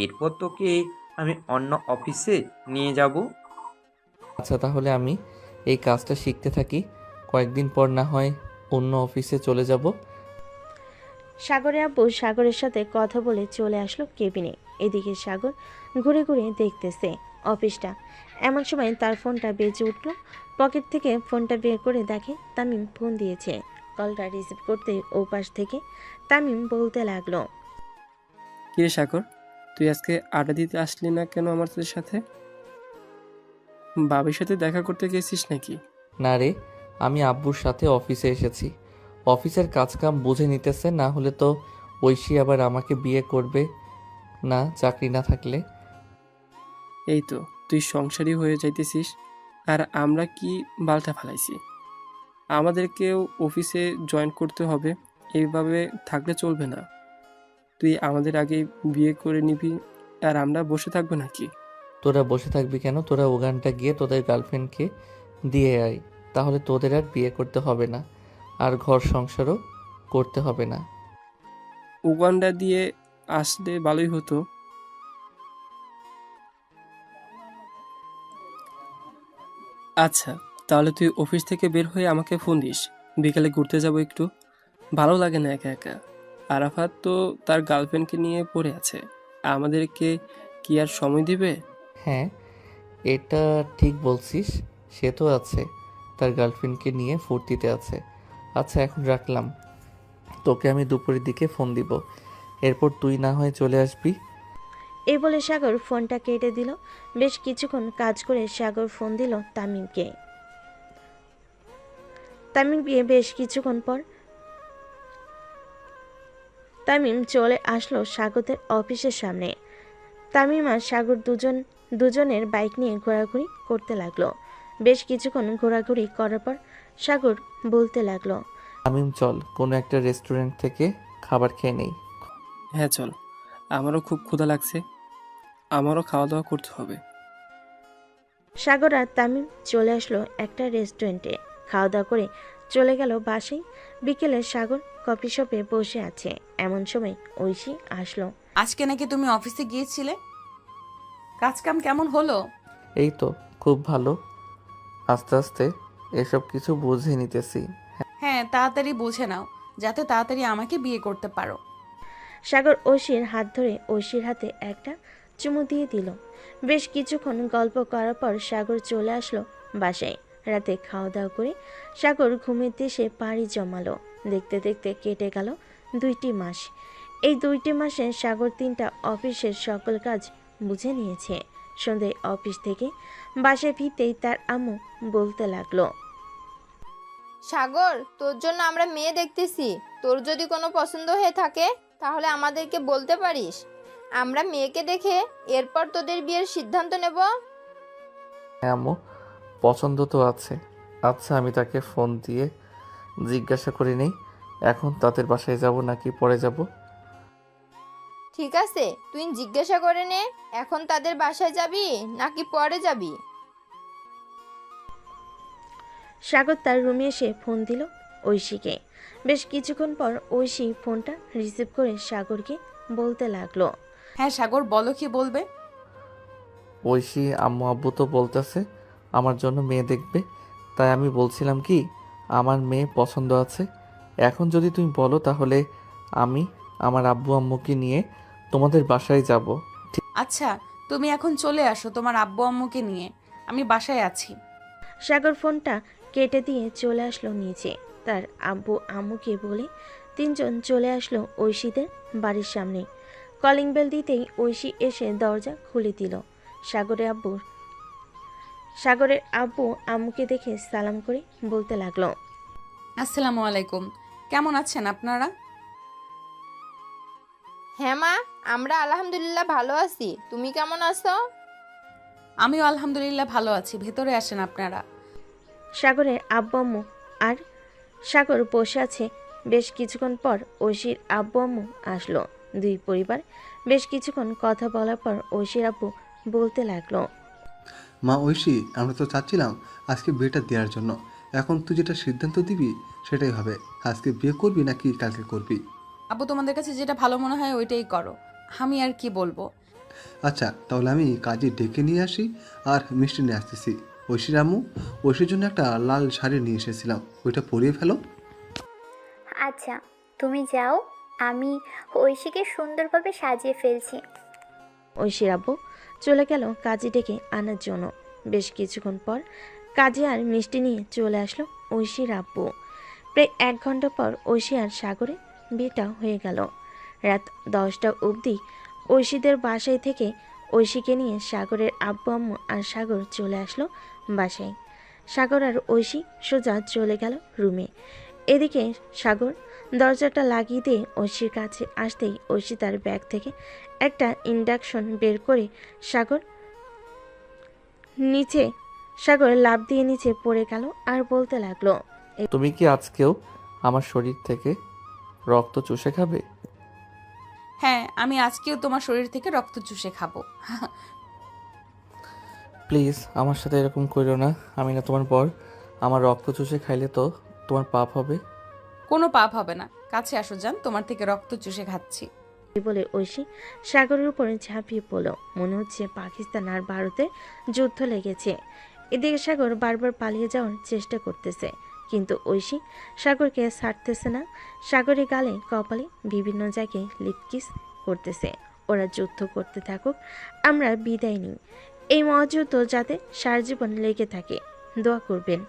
এরপর তোকে আমি অন্য অফিসে নিয়ে যাব। আচ্ছা তাহলে আমি এই কাজটা শিখতে থাকি, কয়েকদিন পর না হয় অন্য অফিসে চলে যাব। সাগরের আব্বু সাগরের সাথে কথা বলে চলে আসলো কেবিনে। এদিকে সাগর ঘুরে ঘুরে দেখতেছে অফিসটা। এমন সময় তার ফোনটা বেজে উঠল। পকেট থেকে ফোনটা বের করে দেখে তামিম ফোন দিয়েছে। কলটা রিসিভ করতে ওপাশ থেকে তামিম বলতে লাগলো, কিরে সাগর, তুই আজকে আড্ডা দিতে আসলি না কেন আমাদের সাথে? বাবির সাথে দেখা করতে গেছিস নাকি? না রে, আমি আব্বুর সাথে অফিসে এসেছি, অফিসের কাজকাম বুঝে নিতেছে, না হলে তো ঐশী আবার আমাকে বিয়ে করবে না চাকরি না থাকলে। এই তো তুই সংসারী হয়ে যাইতেছিস, আর আমরা কি বালটা ফালাইছি? আমাদেরকেও অফিসে জয়েন করতে হবে, এইভাবে থাকলে চলবে না। তুই আমাদের আগে বিয়ে করে নিবি আর আমরা বসে থাকবো নাকি? তোরা বসে থাকবি কেন? তোরা ওখানটা গিয়ে তোদের গার্লফ্রেন্ডকে দিয়ে আয়, তাহলে তোদের আর বিয়ে করতে হবে না, আর ঘর সংসারও করতে হবে না। উগান্ডা দিয়ে আসলে ভালোই হতো। আচ্ছা তাহলে তুই অফিস থেকে বের হয়ে আমাকে ফোন দিস, বিকালে ঘুরতে যাব একটু। ভালো লাগে না একা একা। আরাফাত তো তার গার্লফ্রেন্ডকে নিয়ে পড়ে আছে, আমাদেরকে কি আর সময় দিবে? হ্যাঁ এটা ঠিক বলছিস, সে তো আছে, তার গার্লফ্রেন্ডকে নিয়ে ফুর্তিতে আছে। আচ্ছা এখন রাখলাম, তোকে আমি দুপুরের দিকে ফোন দিব, এরপর তুই না হয় চলে আসবি। এই বলে সাগর ফোনটা কেটে দিল। বেশ কিছুক্ষণ কাজ করে সাগর ফোন দিল তামিমকে। তামিম গিয়ে বেশ কিছুক্ষণ পর তামিম চলে আসলো সাগরের অফিসের সামনে। তামিম আর সাগর দুজন দুজনের বাইক নিয়ে ঘোরাঘুরি করতে লাগলো। বেশ কিছুক্ষণ ঘোরাঘুরি করার পর সাগর বলতে লাগলো, তামিম চল কোনো একটা রেস্টুরেন্ট থেকে খাবার খেয়ে নেই। হ্যাঁ চল, আমারও খুব ক্ষুধা লাগছে, আমারও খাওয়া দাওয়া করতে হবে। সাগর আর তামিম চলে আসলো একটা রেস্টুরেন্টে। খাওয়া দাওয়া করে চলে গেল বাসায়। বিকেলে সাগর কফি শপে বসে আছে, এমন সময় ঐশী আসলো। আজকে নাকি তুমি অফিসে গিয়েছিলে, কাজকাম কেমন হলো? এই তো খুব ভালো, আস্তে আস্তে এসব কিছু বুঝে নিতেছি। হ্যাঁ, তাড়াতাড়ি বুঝে নাও যাতে তাড়াতাড়ি আমাকে বিয়ে করতে পারো। সাগর ঐশীর হাত ধরে ঐশীর হাতে একটা চুমু দিয়ে দিল। বেশ কিছুক্ষণ গল্প করার পর সাগর চলে আসলো বাসায়। রাতে খাওয়া দাওয়া করে সাগর ঘুমের দেশে পাড়ি জমালো। দেখতে দেখতে কেটে গেল 2টি মাস। এই 2টি মাসে সাগর 3টা অফিসের সকল কাজ বুঝে নিয়েছে। সন্ধ্যায় অফিস থেকে বাসায় ফিরতেই তার আম্মু বলতে লাগলো, সাগর, তোর জন্য আমরা মেয়ে দেখতেছি। তোর যদি কোনো পছন্দ হয়ে থাকে তাহলে আমাদেরকে বলতে পারিস, আমরা মেয়েকে দেখে এরপর তোদের বিয়ের সিদ্ধান্ত নেব। হ্যাঁ আম্মু, পছন্দ তো আছে। আচ্ছা আমি তাকে ফোন দিয়ে জিজ্ঞাসা করে নেই এখন তাদের বাসায় যাব নাকি পরে যাব। ঠিক আছে, তুই জিজ্ঞাসা করে নে এখন তাদের বাসায় যাবি নাকি পরে যাবি। সাগর তার রুমে এসে ফোন দিল ঐশীকে। বেশ কিছুক্ষণ পর ঐশী ফোনটা রিসিভ করে সাগরকে বলতে লাগলো, হ্যাঁ সাগর, বলো কি বলবে? ঐশী আম্মু আব্বু তো বলতেছে আমার জন্য মেয়ে দেখবে, তাই আমি বলছিলাম কি আমার মেয়ে পছন্দ আছে। এখন যদি তুমি বলো তাহলে আমি আমার আব্বু আম্মুকে নিয়ে তোমাদের বাসায় যাব। আচ্ছা, তুমি এখন চলে আসো তোমার আব্বু আম্মুকে নিয়ে, আমি বাসায় আছি। সাগর ফোনটা কেটে দিয়ে চলে আসলো নিচে। তার আব্বু আম্মুকে বলে 3জন চলে আসলো ঐশীদের বাড়ির সামনে। কলিং বেল দিতেই ঐশী এসে দরজা খুলে দিল। সাগরের আব্বু আম্মুকে দেখে সালাম করে বলতে লাগলো, আসসালামু আলাইকুম, কেমন আছেন আপনারা? হ্যাঁ মা, আমরা আলহামদুলিল্লাহ ভালো আছি, তুমি কেমন আছো? আমিও আলহামদুলিল্লাহ ভালো আছি, ভেতরে আসেন আপনারা। সাগরের আব্বু আম্মু আর সাগর বসে আছে। বেশ কিছুক্ষণ পর ঐশীর আব্বু আম্মু আসলো। দুই পরিবার বেশ কিছুক্ষণ কথা বলার পর ঐশীর আব্বু বলতে লাগলো, মা ঐশী, আমরা তো চাচ্ছিলাম আজকে বিয়েটা দেওয়ার জন্য। এখন তুই যেটা সিদ্ধান্ত দিবি সেটাই হবে, আজকে বিয়ে করবি নাকি কালকে করবি। আব্বু, তোমাদের কাছে যেটা ভালো মনে হয় ওইটাই করো, আমি আর কি বলবো। আচ্ছা তাহলে আমি কাজে ডেকে নিয়ে আসি আর মিষ্টি নিয়ে আসতেছি। ঐশীর আম্মু, ঐশীর জন্য একটা লাল শাড়ি নিয়ে এসেছিলাম, ওইটা পরিয়ে ফেলো। আচ্ছা তুমি যাও, আমি ঐশীকে সুন্দরভাবে সাজিয়ে ফেলছি। ঐশীর আব্বু চলে গেল কাজে ডেকে আনার জন্য। বেশ কিছুক্ষণ পর কাজে আর মিষ্টি নিয়ে চলে আসলো ঐশীর আব্বু। প্রায় 1 ঘন্টা পর ঐশী আর সাগরে বিয়েটা হয়ে গেল। রাত 10টা অবধি ঐশীদের বাসায় থেকে ঐশীকে নিয়ে সাগরের আব্বু আম্মু আর সাগর চলে আসলো বাসায়। সাগর আর ঐশী সোজা চলে গেল রুমে। এদিকে সাগর দরজাটা লাগিয়ে দিয়ে ঐশীর কাছে আসতেই ঐশী তার ব্যাগ থেকে একটা ইন্ডাকশন বের করে সাগর লাফ দিয়ে নিচে পড়ে গেল আর বলতে লাগলো, তুমি কি আজকেও আমার শরীর থেকে রক্ত চুষে খাবে? হ্যাঁ, আমি আজকেও তোমার শরীর থেকে রক্ত চুষে খাবো। প্লিজ আমার সাথে এরকম করো না, আমি না তোমার পর। আমার রক্ত চুষে খাইলে তো তোমার পাপ হবে। কোনো পাপ হবে না, কাছে আসো যান, তোমার থেকে রক্ত চুষে খাচ্ছি। বলে ঐশী সাগরের উপরে ঝাঁপিয়ে পড়ল। মনে হচ্ছে পাকিস্তান আর ভারতের যুদ্ধ লেগেছে। এদিকে সাগর বারবার পালিয়ে যাওয়ার চেষ্টা করতেছে, কিন্তু ঐশী সাগরকে ছাড়তেছে না। সাগরের গালে কপালে বিভিন্ন জায়গায় লিপকিস করতেছে। ওরা যুদ্ধ করতে থাকুক, আমরা বিদায় নিই। এই মহাযুদ্ধ যাতে সারা জীবন লেগে থাকে, দোয়া করবেন।